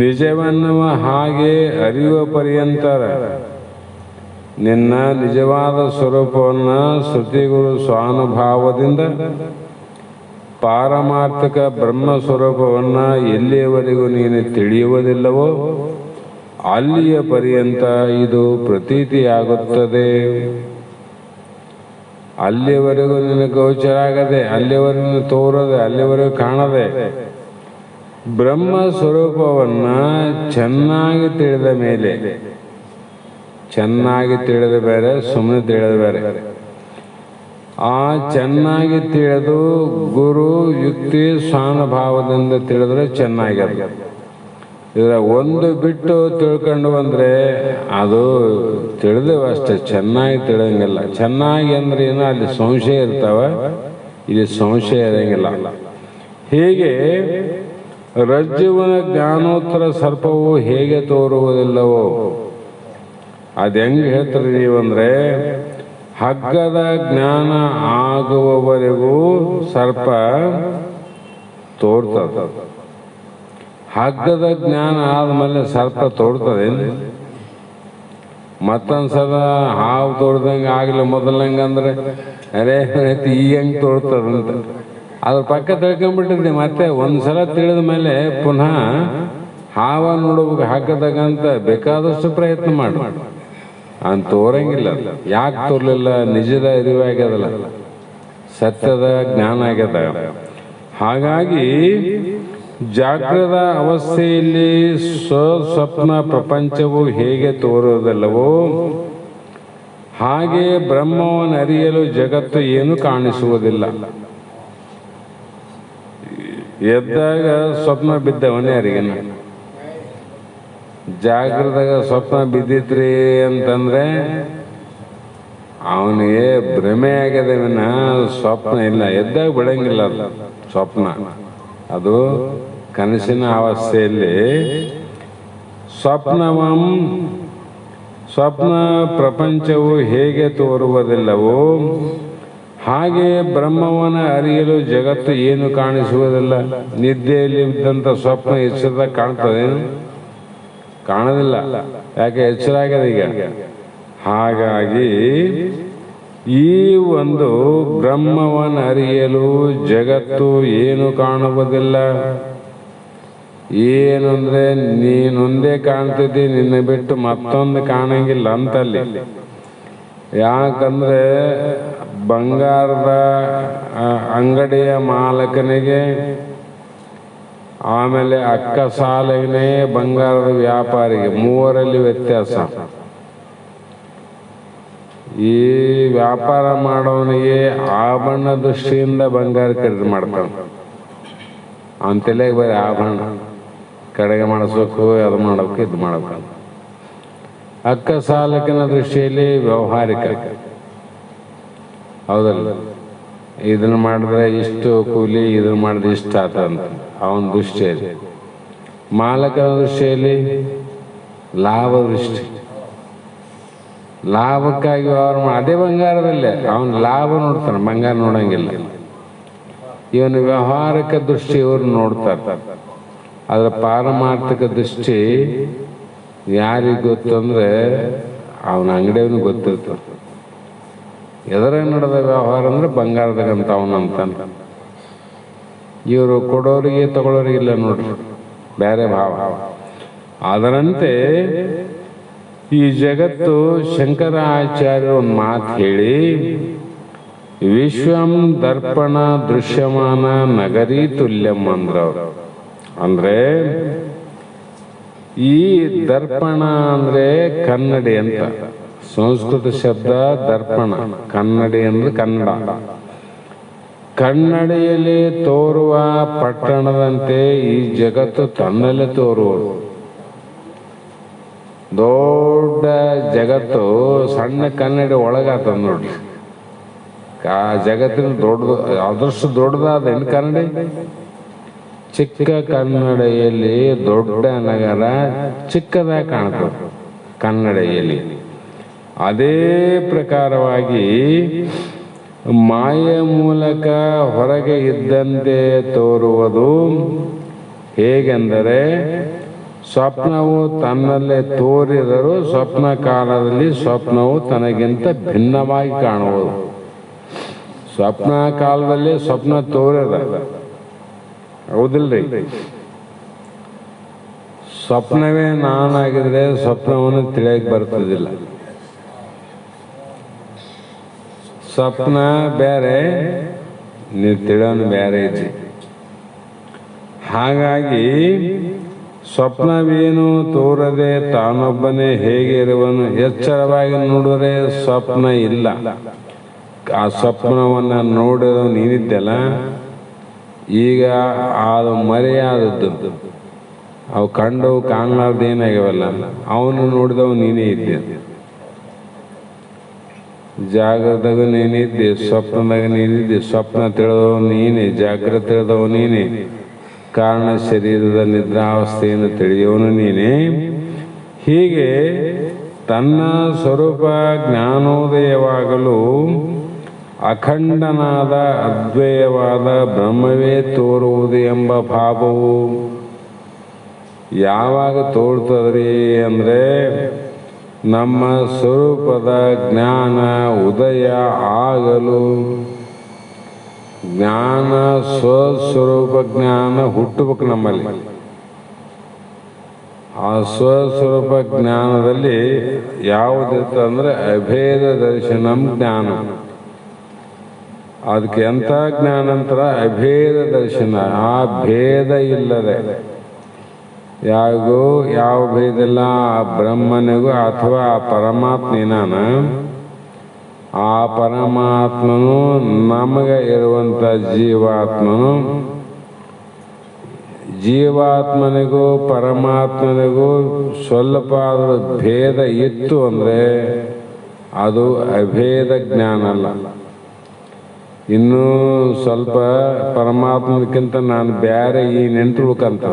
ನಿಜವನ್ನುವ ಹಾಗೆ ಅರಿಯುವ ಪರ್ಯಂತರ ನಿನ್ನ ನಿಜವಾದ ಸ್ವರೂಪವನ್ನ ಶ್ರುತಿಗುರು ಸ್ವಾನುಭಾವದಿಂದ ಪಾರಮಾರ್ಥಿಕ ಬ್ರಹ್ಮ ಸ್ವರೂಪವನ್ನ ಎಲ್ಲಿಯವರೆಗೂ ನೀನು ತಿಳಿಯುವುದಿಲ್ಲವೋ ಅಲ್ಲಿಯ ಪರ್ಯಂತ ಇದು ಪ್ರತೀತಿಯಾಗುತ್ತದೆ. ಅಲ್ಲಿವರೆಗೂ ನಿನಗೆ ಗೋಚರ ಆಗದೆ, ಅಲ್ಲಿವರೆಗೂ ತೋರದೆ, ಅಲ್ಲಿವರೆಗೂ ಕಾಣದೆ ಬ್ರಹ್ಮ ಸ್ವರೂಪವನ್ನ ಚೆನ್ನಾಗಿ ತಿಳಿದ ಮೇಲೆ, ಚೆನ್ನಾಗಿ ತಿಳಿದ ಬೇರೆ, ಸುಮ್ಮನೆ ತಿಳಿದ ಬೇರೆ. ಆ ಚೆನ್ನಾಗಿ ತಿಳಿದು ಗುರು ಯುಕ್ತಿ ಸ್ವಾನುಭಾವದಿಂದ ತಿಳಿದ್ರೆ ಚೆನ್ನಾಗ್ಯದ. ಇದರ ಒಂದು ಬಿಟ್ಟು ತಿಳ್ಕೊಂಡು ಬಂದ್ರೆ ಅದು ತಿಳಿದೇವ ಅಷ್ಟೇ, ಚೆನ್ನಾಗಿ ತಿಳಿಯಂಗಿಲ್ಲ. ಚೆನ್ನಾಗಿ ಅಂದ್ರೆ ಏನೋ ಅಲ್ಲಿ ಸಂಶಯ ಇರ್ತಾವ, ಇಲ್ಲಿ ಸಂಶಯ ಇರಂಗಿಲ್ಲ. ಹೀಗೆ ರಜ್ಜುವಿನ ಜ್ಞಾನೋತ್ತರ ಸರ್ಪವು ಹೇಗೆ ತೋರುವುದಿಲ್ಲವೋ ಅದ್ ಹೆಂಗ್ ಹೇಳ್ತಾರೆ ನೀವಂದ್ರೆ, ಹಗ್ಗದ ಜ್ಞಾನ ಆಗುವವರೆಗೂ ಸರ್ಪ ತೋರ್ತದ. ಹಗ್ಗದ ಜ್ಞಾನ ಆದ್ಮೇಲೆ ಸರ್ಪ ತೋರ್ತದೆ. ಮತ್ತೊಂದ್ಸಲ ಹಾವು ತೋರ್ದಂಗೆ ಆಗ್ಲಿ ಮೊದಲಂಗಂದ್ರೆ ಅರೇ ಈಗ ಹೆಂಗ್ ತೋರ್ತದಂತ ಅದ್ರ ಪಕ್ಕ ತಿಳ್ಕೊಂಡ್ಬಿಟ್ಟಿದ್ದೆ. ಮತ್ತೆ ಒಂದ್ಸಲ ತಿಳಿದ ಮೇಲೆ ಪುನಃ ಹಾವ ನೋಡ್ಬೇಕು ಹಗ್ಗದಾಗಂತ ಬೇಕಾದಷ್ಟು ಪ್ರಯತ್ನ ಮಾಡಿ ಅಂತ ತೋರಂಗಿಲ್ಲ. ಯಾಕೆ ತೋರ್ಲಿಲ್ಲ? ನಿಜದ ಅರಿವಾಗ್ಯದಲ್ಲ, ಸತ್ಯದ ಜ್ಞಾನ ಆಗ್ಯದ. ಹಾಗಾಗಿ ಜಾಗೃತ ಅವಸ್ಥೆಯಲ್ಲಿ ಸ್ವಪ್ನ ಪ್ರಪಂಚವು ಹೇಗೆ ತೋರುವುದಿಲ್ಲವೋ ಹಾಗೆ ಬ್ರಹ್ಮವನ್ನು ಅರಿಯಲು ಜಗತ್ತು ಏನು ಕಾಣಿಸುವುದಿಲ್ಲ. ಎದ್ದಾಗ ಸ್ವಪ್ನ ಬಿದ್ದವನೇ ಅರಿಗಿನ. ಜಾಗೃತದಾಗ ಸ್ವಪ್ನ ಬಿದ್ದಿತ್ರಿ ಅಂತಂದ್ರೆ ಅವನಿಗೆ ಭ್ರಮೆ ಆಗ್ಯದ ವಿನ ಸ್ವಪ್ನ ಇಲ್ಲ. ಎದ್ದಾಗ ಬಿಡಂಗಿಲ್ಲ ಅದು ಸ್ವಪ್ನ. ಅದು ಕನಸಿನ ಅವಸ್ಥೆಯಲ್ಲಿ ಸ್ವಪ್ನ ಪ್ರಪಂಚವು ಹೇಗೆ ತೋರುವುದಿಲ್ಲವೋ ಹಾಗೆ ಬ್ರಹ್ಮವನ್ನು ಅರಿಯಲು ಜಗತ್ತು ಏನು ಕಾಣಿಸುವುದಿಲ್ಲ. ನಿದ್ದೆಯಲ್ಲಿ ಇದ್ದಂಥ ಸ್ವಪ್ನ ಎಚ್ಚರದಾಗ ಕಾಣ್ತದೇನು? ಕಾಣೋದಿಲ್ಲ. ಯಾಕೆ? ಎಚ್ಚರ ಆಗ್ಯದ ಈಗ. ಹಾಗಾಗಿ ಈ ಒಂದು ಬ್ರಹ್ಮವನ್ನು ಅರಿಯಲು ಜಗತ್ತು ಏನು ಕಾಣುವುದಿಲ್ಲ. ಏನು ಅಂದ್ರೆ ನೀನೊಂದೇ ಕಾಣ್ತಿದ್ದಿ, ನಿನ್ನ ಬಿಟ್ಟು ಮತ್ತೊಂದು ಕಾಣಂಗಿಲ್ಲ ಅಂತಲ್ಲಿ. ಯಾಕಂದ್ರೆ ಬಂಗಾರದ ಅಂಗಡಿಯ ಮಾಲಕನಿಗೆ, ಆಮೇಲೆ ಅಕ್ಕ ಸಾಲಿಗೆ, ಬಂಗಾರದ ವ್ಯಾಪಾರಿಗೆ, ಮೂವರಲ್ಲಿ ವ್ಯತ್ಯಾಸ. ಈ ವ್ಯಾಪಾರ ಮಾಡೋನಿಗೆ ಆಭರಣ ದೃಷ್ಟಿಯಿಂದ ಬಂಗಾರ ಖರೀದಿ ಮಾಡ್ತಾನೆ. ಅವನ ತಲೆಗೆ ಬರೀ ಆಭರಣ, ಕಡೆಗೆ ಮಾಡಿಸ್ಬೇಕು, ಅದು ಮಾಡಬೇಕು, ಇದು ಮಾಡಬೇಕು. ಅಕ್ಕ ಸಾಲಕಿನ ದೃಷ್ಟಿಯಲ್ಲಿ ವ್ಯಾವಹಾರಿಕ. ಹೌದಲ್ಲ? ಇದನ್ನ ಮಾಡಿದ್ರೆ ಇಷ್ಟು ಕೂಲಿ, ಇದನ್ನ ಮಾಡಿದ್ರೆ ಇಷ್ಟ ಆತಂತ ಅವನ ದೃಷ್ಟಿಯಲ್ಲಿ. ಮಾಲಕನ ದೃಷ್ಟಿಯಲ್ಲಿ ಲಾಭ ದೃಷ್ಟಿ. ಲಾಭಕ್ಕಾಗಿ ವ್ಯವಹಾರ ಅದೇ ಬಂಗಾರದಲ್ಲೇ ಅವನು ಲಾಭ ನೋಡ್ತಾನೆ, ಬಂಗಾರ ನೋಡಂಗಿಲ್ಲ. ಇವನು ವ್ಯವಹಾರಿಕ ದೃಷ್ಟಿ ಇವರು ನೋಡ್ತಾರೆ. ಅದರ ಪಾರಮಾರ್ಥಿಕ ದೃಷ್ಟಿ ಯಾರಿಗೆ ಗೊತ್ತು ಅಂದ್ರೆ ಅವನ ಅಂಗಡಿಯವನಿಗೆ ಗೊತ್ತಿರ್ತದೆ. ಎದರ ನಡೆದ ವ್ಯವಹಾರ ಅಂದ್ರೆ ಬಂಗಾರದಾಗಂತ ಅವನಂತಾನೆ. ಇವರು ಕೊಡೋರಿಗೆ ತಗೊಳ್ಳೋರಿಗಿಲ್ಲ ನೋಡ್ರಿ, ಬೇರೆ ಭಾವ. ಅದರಂತೆ ಈ ಜಗತ್ತು ಶಂಕರಾಚಾರ್ಯರು ಒಂದು ಮಾತು ಹೇಳಿ, ವಿಶ್ವಂ ದರ್ಪಣ ದೃಶ್ಯಮಾನ ನಗರಿ ತುಲ್ಯಂ ಅಂದ್ರವ್ರು. ಅಂದ್ರೆ ಈ ದರ್ಪಣ ಅಂದ್ರೆ ಕನ್ನಡಿ ಅಂತ. ಸಂಸ್ಕೃತ ಶಬ್ದ ದರ್ಪಣ, ಕನ್ನಡಿ ಅಂದ್ರೆ ಕನ್ನಡ. ಕನ್ನಡಿಯಲ್ಲಿ ತೋರುವ ಪಟ್ಟಣದಂತೆ ಈ ಜಗತ್ತು ತನ್ನಲ್ಲೇ ತೋರುವುದು. ದೊಡ್ಡ ಜಗತ್ತು ಸಣ್ಣ ಕನ್ನಡಿ ಒಳಗಾತ ನೋಡ್ರಿ. ಆ ಜಗತ್ತಿನ ದೊಡ್ಡದು, ಅದಷ್ಟು ದೊಡ್ಡದಾದ ಕನ್ನಡಿ. ಚಿಕ್ಕ ಕನ್ನಡಿಯಲ್ಲಿ ದೊಡ್ಡ ನಗರ ಚಿಕ್ಕದಾಗಿ ಕಾಣ್ತದೆ ಕನ್ನಡಿಯಲ್ಲಿ. ಅದೇ ಪ್ರಕಾರವಾಗಿ ಮಾಯೆ ಮೂಲಕ ಹೊರಗೆ ಇದ್ದಂತೆ ತೋರುವುದು ಹೇಗೆಂದರೆ, ಸ್ವಪ್ನವು ತನ್ನಲ್ಲೇ ತೋರಿದರೂ ಸ್ವಪ್ನ ಕಾಲದಲ್ಲಿ ಸ್ವಪ್ನವು ತನಗಿಂತ ಭಿನ್ನವಾಗಿ ಕಾಣುವುದು. ಸ್ವಪ್ನ ಕಾಲದಲ್ಲಿ ಸ್ವಪ್ನ ತೋರದ, ಹೌದಿಲ್ರಿ? ಸ್ವಪ್ನವೇ ನಾನಾಗಿದ್ರೆ ಸ್ವಪ್ನವನ್ನು ತಿಳಿಯಕ್ಕೆ ಬರ್ತದಿಲ್ಲ. ಸ್ವಪ್ನ ಬೇರೆ, ನೀವು ತಿಳಿಯೋನು ಬೇರೆ ಇದ್ರಿ. ಹಾಗಾಗಿ ಸ್ವಪ್ನವೇನು ತೋರದೆ ತಾನೊಬ್ಬನೇ ಹೇಗೆ ಇರುವನು. ಎಚ್ಚರವಾಗಿ ನೋಡಿದ್ರೆ ಸ್ವಪ್ನ ಇಲ್ಲ. ಆ ಸ್ವಪ್ನವನ್ನ ನೋಡಿದ ನೀನಿದ್ದಲ್ಲ, ಈಗ ಅದು ಮರೆಯಾದದ್ದು. ಅವು ಕಂಡವು ಕಾಣಲಾರ್ದು ಏನಾಗ್ಯವಲ್ಲ, ಅವನು ನೋಡಿದವು ನೀನೇ ಇದ್ದೆ. ಜಾಗೃತದಾಗ ನೀನಿದ್ದೆ, ಸ್ವಪ್ನದಾಗ ನೀನಿದ್ದೆ. ಸ್ವಪ್ನ ತಿಳಿದವ ನೀನೆ, ಜಾಗೃತ ತಿಳಿದವ ನೀನೆ, ಕಾರಣ ಶರೀರದ ನಿದ್ರಾವಸ್ಥೆಯನ್ನು ತಿಳಿಯವನು ನೀನೆ. ಹೀಗೆ ತನ್ನ ಸ್ವರೂಪ ಜ್ಞಾನೋದಯವಾಗಲು ಅಖಂಡನಾದ ಅದ್ವಯವಾದ ಬ್ರಹ್ಮವೇ ತೋರುವುದು ಎಂಬ ಭಾವವು ಯಾವಾಗ ತೋರ್ತದ್ರಿ ಅಂದ್ರೆ, ನಮ್ಮ ಸ್ವರೂಪದ ಜ್ಞಾನ ಉದಯ ಆಗಲು. ಜ್ಞಾನ ಸ್ವಸ್ವರೂಪ ಜ್ಞಾನ ಹುಟ್ಟಬೇಕು ನಮ್ಮಲ್ಲಿ. ಆ ಸ್ವಸ್ವರೂಪ ಜ್ಞಾನದಲ್ಲಿ ಯಾವುದಿರ್ತಂದ್ರೆ ಅಭೇದ ದರ್ಶನಂ ಜ್ಞಾನ. ಅದಕ್ಕೆ ಎಂಥ ಜ್ಞಾನ ಅಂತರ ಅಭೇದ ದರ್ಶನ. ಆ ಭೇದ ಇಲ್ಲದೆ ಯಾರಿಗೂ ಯಾವ ಭೇದ ಇಲ್ಲ. ಆ ಬ್ರಹ್ಮನಿಗೂ ಅಥವಾ ಆ ಪರಮಾತ್ಮನಾನ, ಆ ಪರಮಾತ್ಮನು ನಮಗೆ ಇರುವಂಥ ಜೀವಾತ್ಮನು, ಜೀವಾತ್ಮನಿಗೂ ಪರಮಾತ್ಮನಿಗೂ ಸ್ವಲ್ಪ ಆದರೂ ಭೇದ ಇತ್ತು ಅಂದರೆ ಅದು ಅಭೇದ ಜ್ಞಾನ ಅಲ್ಲ. ಇನ್ನೂ ಸ್ವಲ್ಪ ಪರಮಾತ್ಮನಕ್ಕಿಂತ ನಾನು ಬೇರೆ ಏನಂತ ತಿಳ್ಕಂತ,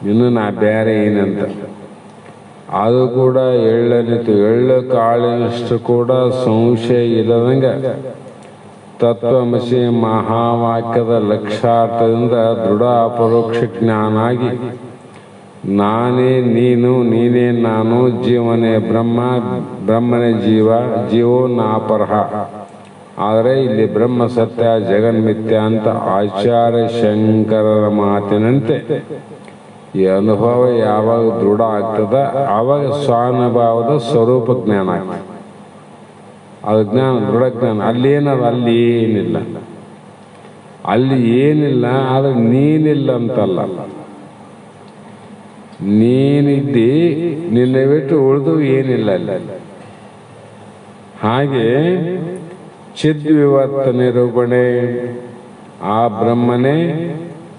ಇನ್ನು ನಾ ಬೇರೆ ಏನಂತ, ಅದು ಕೂಡ ಎಳ್ಳನಿತು. ಎಳ್ಳು ಕಾಳಿನಷ್ಟು ಕೂಡ ಸಂಶಯ ಇಲ್ಲದಂಗೆ ತತ್ವಮಸಿ ಮಹಾವಾಕ್ಯದ ಲಕ್ಷಾರ್ಥದಿಂದ ದೃಢ ಅಪರೋಕ್ಷ ಜ್ಞಾನ ಆಗಿ ನಾನೇ ನೀನು, ನೀನೇ ನಾನು, ಜೀವನೇ ಬ್ರಹ್ಮ, ಬ್ರಹ್ಮನೇ ಜೀವ, ಜೀವೋ ನಾಪರಹ. ಆದರೆ ಇಲ್ಲಿ ಬ್ರಹ್ಮ ಸತ್ಯ ಜಗನ್ಮಿಥ್ಯ ಅಂತ ಆಚಾರ್ಯ ಶಂಕರರ ಮಾತಿನಂತೆ ಈ ಅನುಭವ ಯಾವಾಗ ದೃಢ ಆಗ್ತದ ಆವಾಗ ಸ್ವಾನುಭಾವದ ಸ್ವರೂಪ ಜ್ಞಾನ ಆಗ್ತದೆ. ಅದು ಜ್ಞಾನ, ದೃಢ ಜ್ಞಾನ. ಅಲ್ಲೇನದು, ಅಲ್ಲಿ ಏನಿಲ್ಲ, ಅಲ್ಲಿ ಏನಿಲ್ಲ. ಆದರೆ ನೀನಿಲ್ಲ ಅಂತಲ್ಲ, ನೀನಿದ್ದಿ, ನಿನ್ನ ಬಿಟ್ಟು ಉಳಿದು ಏನಿಲ್ಲ ಅಲ್ಲಿ. ಹಾಗೆ ಚಿದ್ವಿವರ್ತ ನಿರೂಪಣೆ, ಆ ಬ್ರಹ್ಮನೇ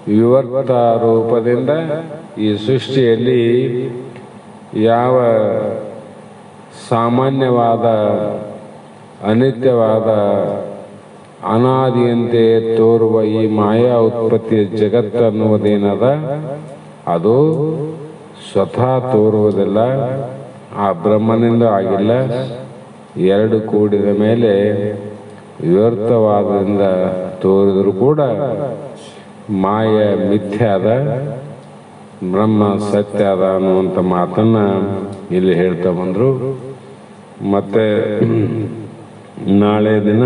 ವಿವರ್ತ ರೂಪದಿಂದ ಈ ಸೃಷ್ಟಿಯಲ್ಲಿ ಯಾವ ಸಾಮಾನ್ಯವಾದ ಅನಿತ್ಯವಾದ ಅನಾದಿಯಂತೆ ತೋರುವ ಈ ಮಾಯಾ ಉತ್ಪತ್ತಿಯ ಜಗತ್ತು ಅನ್ನುವುದೇನದ ಅದು ಸ್ವತಃ ತೋರುವುದಿಲ್ಲ, ಆ ಬ್ರಹ್ಮನಿಂದ ಆಗಿಲ್ಲ. ಎರಡು ಕೂಡಿದ ಮೇಲೆ ವ್ಯರ್ಥವಾದದಿಂದ ತೋರಿದರೂ ಕೂಡ ಮಾಯ ಮಿಥ್ಯಾದ, ಬ್ರಹ್ಮ ಸತ್ಯ ಅದ ಅನ್ನುವಂಥ ಮಾತನ್ನ ಇಲ್ಲಿ ಹೇಳ್ತಾ ಬಂದರು. ಮತ್ತೆ ನಾಳೆ ದಿನ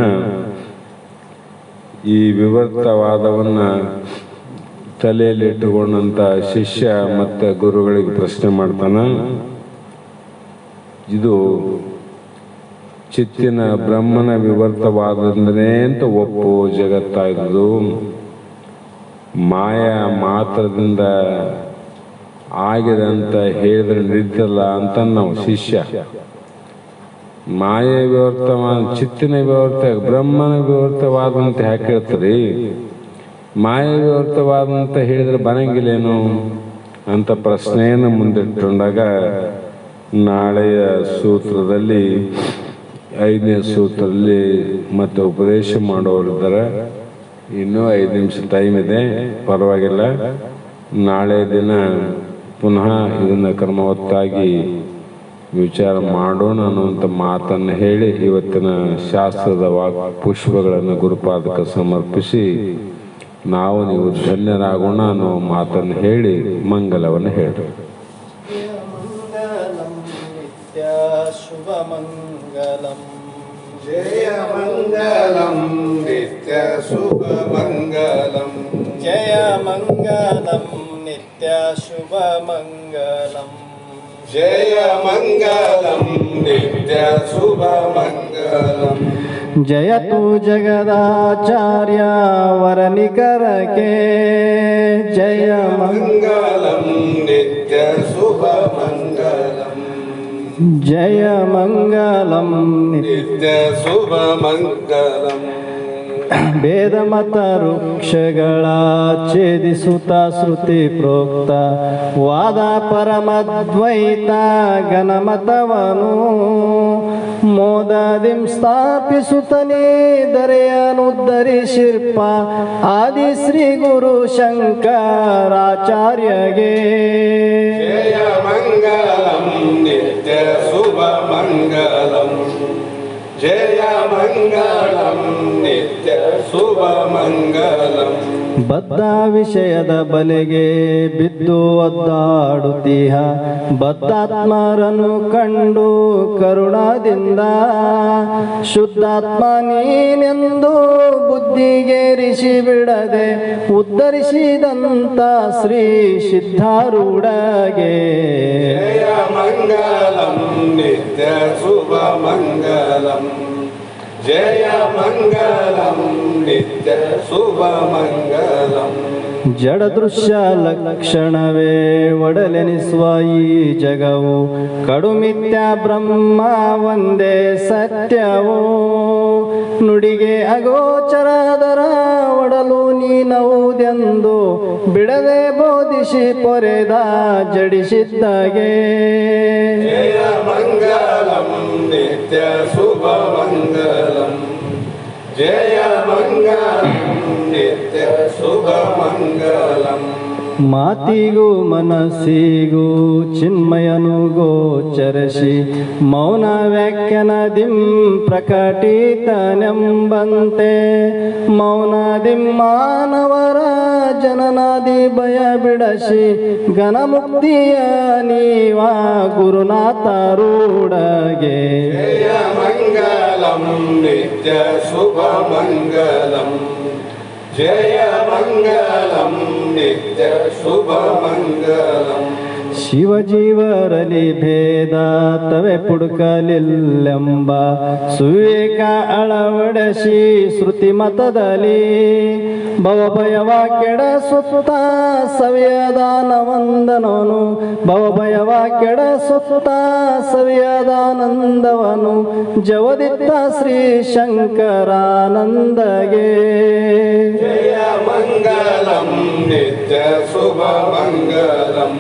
ಈ ವಿವರ್ತವಾದವನ್ನು ತಲೆಯಲ್ಲಿಟ್ಟುಕೊಂಡಂಥ ಶಿಷ್ಯ ಮತ್ತು ಗುರುಗಳಿಗೆ ಪ್ರಶ್ನೆ ಮಾಡ್ತಾನೆ. ಇದು ಚಿತ್ತಿನ ಬ್ರಹ್ಮನ ವಿವರ್ತವಾದಂದ್ರೆ ಅಂತ ಒಪ್ಪು ಜಗತ್ತಾಯ್ದು, ಮಾಯಾ ಮಾತ್ರದಿಂದ ಆಗಿದೆ ಅಂತ ಹೇಳಿದ್ರೆ ನಡೀತಲ್ಲ ಅಂತ ನಾವು ಶಿಷ್ಯ. ಮಾಯಾ ವಿವರ್ತವಾದ, ಚಿತ್ತಿನ ವಿವರ್ತ, ಬ್ರಹ್ಮನ ವಿವರ್ತವಾದಂತ ಯಾಕೆ ಹೇಳ್ತೀರಿ? ಮಾಯಾ ವಿವರ್ತವಾದಂತ ಹೇಳಿದ್ರೆ ಬರಂಗಿಲ್ಲೇನು ಅಂತ ಪ್ರಶ್ನೆಯನ್ನು ಮುಂದಿಟ್ಟುಕೊಂಡಾಗ ನಾಳೆಯ ಸೂತ್ರದಲ್ಲಿ 5ನೇ ಸೂತ್ರದಲ್ಲಿ ಮತ್ತೆ ಉಪದೇಶ ಮಾಡೋರಿದ್ದಾರೆ. ಇನ್ನೂ 5 ನಿಮಿಷ ಟೈಮ್ ಇದೆ, ಪರವಾಗಿಲ್ಲ. ನಾಳೆ ದಿನ ಪುನಃ ಇದನ್ನು ಕ್ರಮವತ್ತಾಗಿ ವಿಚಾರ ಮಾಡೋಣ ಅನ್ನುವಂಥ ಮಾತನ್ನು ಹೇಳಿ ಇವತ್ತಿನ ಶಾಸ್ತ್ರದ ಪುಷ್ಪಗಳನ್ನು ಗುರುಪಾದಕ್ಕೆ ಸಮರ್ಪಿಸಿ ನಾವು ನೀವು ಧನ್ಯರಾಗೋಣ ಅನ್ನೋ ಮಾತನ್ನು ಹೇಳಿ ಮಂಗಲವನ್ನು ಹೇಳಿ. ಶುಭ ಮಂಗಲಂ ಜಯ ಮಂಗಲಂ ನಿತ್ಯ ಶುಭ ಮಂಗಲಂ ಜಯ ಮಂಗಲಂ ನಿತ್ಯ ಶುಭ ಮಂಗಲಂ ಜಯ ಮಂಗಲಂ ನಿತ್ಯ ಶುಭ ಮಂಗಲಂ ಜಯತು ಜಗದಾಚಾರ್ಯ ವರನಿಕರಕೆ ಜಯ ಮಂಗಲಂ ನಿತ್ಯ ಶುಭ ಮಂಗಲಂ ಜಯ ಮಂಗಲಂ ನಿತ್ಯ ಶುಭ ಮಂಗಲಂ ವೇದಮತ ವೃಕ್ಷಗಳ ಛೇದಿಸುತ್ತ ಶ್ರುತಿ ಪ್ರೋಕ್ತ ವಾದ ಪರಮದ್ವೈತ ಗಣಮತವನು ಮೋದದಿಂ ಸ್ಥಾಪಿಸುತ್ತನೇ ದರೆಯನುದ್ಧರಿಸಿರ್ಪ ಆದಿ ಶ್ರೀ ಗುರು ಶಂಕರಾಚಾರ್ಯಗೆ ಜಯ ಮಂಗಲಂ ನಿತ್ಯ ಶುಭ ಮಂಗಲಂ ಜಯ ಮಂಗಲಂ ನಿತ್ಯ ಶುಭ ಮಂಗಲಂ ಬದ್ಧ ವಿಷಯದ ಬಲೆಗೆ ಬಿದ್ದು ಒದ್ದಾಡುತ್ತೀಹ ಬದ್ಧಾತ್ಮರನ್ನು ಕಂಡು ಕರುಣದಿಂದ ಶುದ್ಧಾತ್ಮ ನೀನೆಂದು ಬುದ್ಧಿಗೇರಿಸಿ ಬಿಡದೆ ಉದ್ಧರಿಸಿದಂತ ಶ್ರೀ ಸಿದ್ಧಾರೂಢಗೆ ಜಯ ಮಂಗಲಂ ನಿತ್ಯ ಶುಭ ಮಂಗಲಂ ಜಯ ಮಂಗಲಂ ನಿತ್ಯ ಶುಭ ಮಂಗಲಂ. ಜಡ ದೃಶ್ಯ ಲಕ್ಷಣವೇ ಒಡಲೆನಿಸುವ ಈ ಜಗವು ಕಡುಮಿಥ್ಯ ಬ್ರಹ್ಮ ಒಂದೇ ಸತ್ಯವೋ. ನುಡಿಗೆ ಅಗೋಚರದರ ಒಡಲು ನೀನವುದೆಂದು ಬಿಡದೆ ಬೋಧಿಸಿ ಪೊರೆದ ಜಡಿಸಿದ್ದಾಗೆ. ಜಯ ಮಂಗಲಂ ನಿತ್ಯ ಶುಭ ಮಂಗಲಂ. ಜಯ ಮಂಗಲಂ ನಿತ್ಯ ಶುಭ ಮಂಗಲಂ. ಮಾತಿಗೂ ಮನಸ್ಸಿಗೂ ಚಿನ್ಮಯನು ಗೋಚರಿಸಿ ಮೌನ ವ್ಯಾಖ್ಯಾನದಿಂ ಪ್ರಕಟಿತನೆಂಬಂತೆ ಮೌನಾದಿಂ ಮಾನವರ ಜನನಾದಿ ಭಯ ಬಿಡಸಿ ಘನಮುಕ್ತಿಯ ನೀವ ಗುರುನಾಥರೂಢಗೆ. ಜಯ ಮಂಗಲಂ ನಿತ್ಯ ಶುಭ ಮಂಗಲಂ. ಜಯ ಮಂಗಲಂ ನಿತ್ಯ ಶುಭ ಮಂಗಲಂ. ಶಿವಜೀವರಲಿ ಭೇದ ತವೆ ಪುಡುಕಲಿಲ್ಲೆಂಬ ಸುವಿವೇಕ ಅಳವಡಿಸಿ ಶ್ರುತಿ ಮತದಲ್ಲಿ ಭವಭಯವ ಕೆಡಸುತ್ತ ಸವ್ಯದಾನವಂದನವನು. ಭವಭಯವ ಕೆಡಸುತ್ತ ಸವ್ಯದಾನಂದವನು ಜವದಿತ್ತ ಶ್ರೀ ಶಂಕರಾನಂದಗೆ. ಜಯ ಮಂಗಲಂ ನಿತ್ಯ ಶುಭ ಮಂಗಲಂ.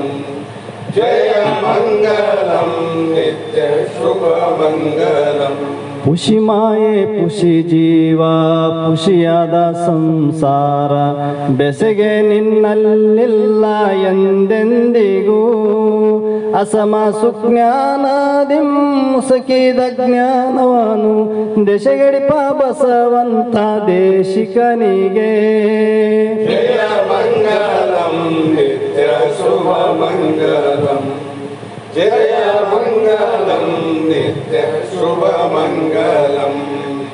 ಜಯ ಮಂಗಲಂ ನಿತ್ಯ ಶುಭ ಮಂಗಲಂ. ಪುಷಿ ಮಾಯೆ ಪುಷಿ ಜೀವ ಪುಷಿಯಾದ ಸಂಸಾರ ಬೆಸೆಗೆ ನಿನ್ನಲ್ಲಿಲ್ಲ ಎಂದೆಂದಿಗೂ. ಅಸಮ ಸುಜ್ಞಾನದಿಂ ಮುಸುಕಿದ ಜ್ಞಾನವನು ದೆಸೆಗಡಿಪ ಬಸವಂತ ದೇಶಿಕನಿಗೆ. ಜಯ ಮಂಗಲಂ ನಿತ್ಯ ಶುಭ ಮಂಗಲಂ. ಜಯ ಮಂಗಲಂ ನಿತ್ಯ ಶುಭ ಮಂಗಲಂ.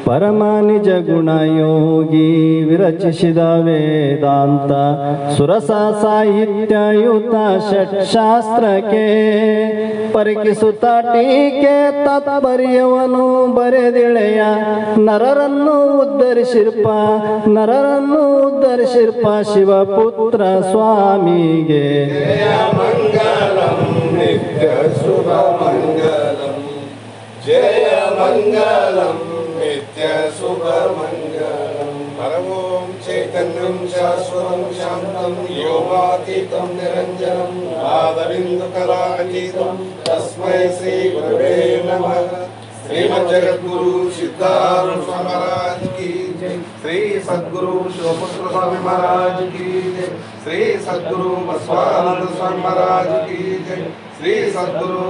ಪರಮ ನಿಜ ಗುಣಯೋಗಿ ವಿರಚಿಸಿದ ವೇದಾಂತ ಸುರಸ ಸಾಹಿತ್ಯಯುತ ಷಟ್ಶಾಸ್ತ್ರಕ್ಕೆ ಪರಿಕಿಸುತ್ತ ಟೀಕೆ ತಾತ್ಪರ್ಯವನು ಬರೆದಿಳೆಯ ನರರನ್ನು ಉದ್ಧರಿಸಿರ್ಪ ಶಿವಪುತ್ರ ಸ್ವಾಮಿಗೆ. ಜಯ ಮಂಗಲಂ ನಿತ್ಯ ಶುಭ ಮಂಗಲಂ. ಜಯ ಮಂಗಲಂ ನಿತ್ಯ ಶುಭ ಮಂಗಲಂ. ಪರಮೋಂ ಚೈತನ್ಯಂ ಶಾಶ್ವತಂ ಶಾಂತಂ ಯೋಗಾತೀತಂ ನಿರಂಜನಂ ಆದರಿಂದು ಕಲಾತೀತಂ ತಸ್ಮೈ ಶ್ರೀ ಗುರುವೇ ನಮಃ. ಶ್ರೀಮಜ್ಜಗದ್ಗುರು ಸಿದ್ಧಾರೂಢ ಸ್ವಾಮಿ ಮಹಾರಾಜ್ ಕಿ ಜೈ. ಶ್ರೀ ಸದ್ಗುರು ಶಿವಪುತ್ರ ಸ್ವಾಮಿ ಮಹಾರಾಜ್ ಕಿ ಜೈ. ಶ್ರೀ ಸದ್ಗುರು ಬಸವಾನಂದ ಸ್ವಾಮಿ ಮಹಾರಾಜ್ ಕಿ ಜೈ. ಶ್ರೀ ಸದ್ಗುರು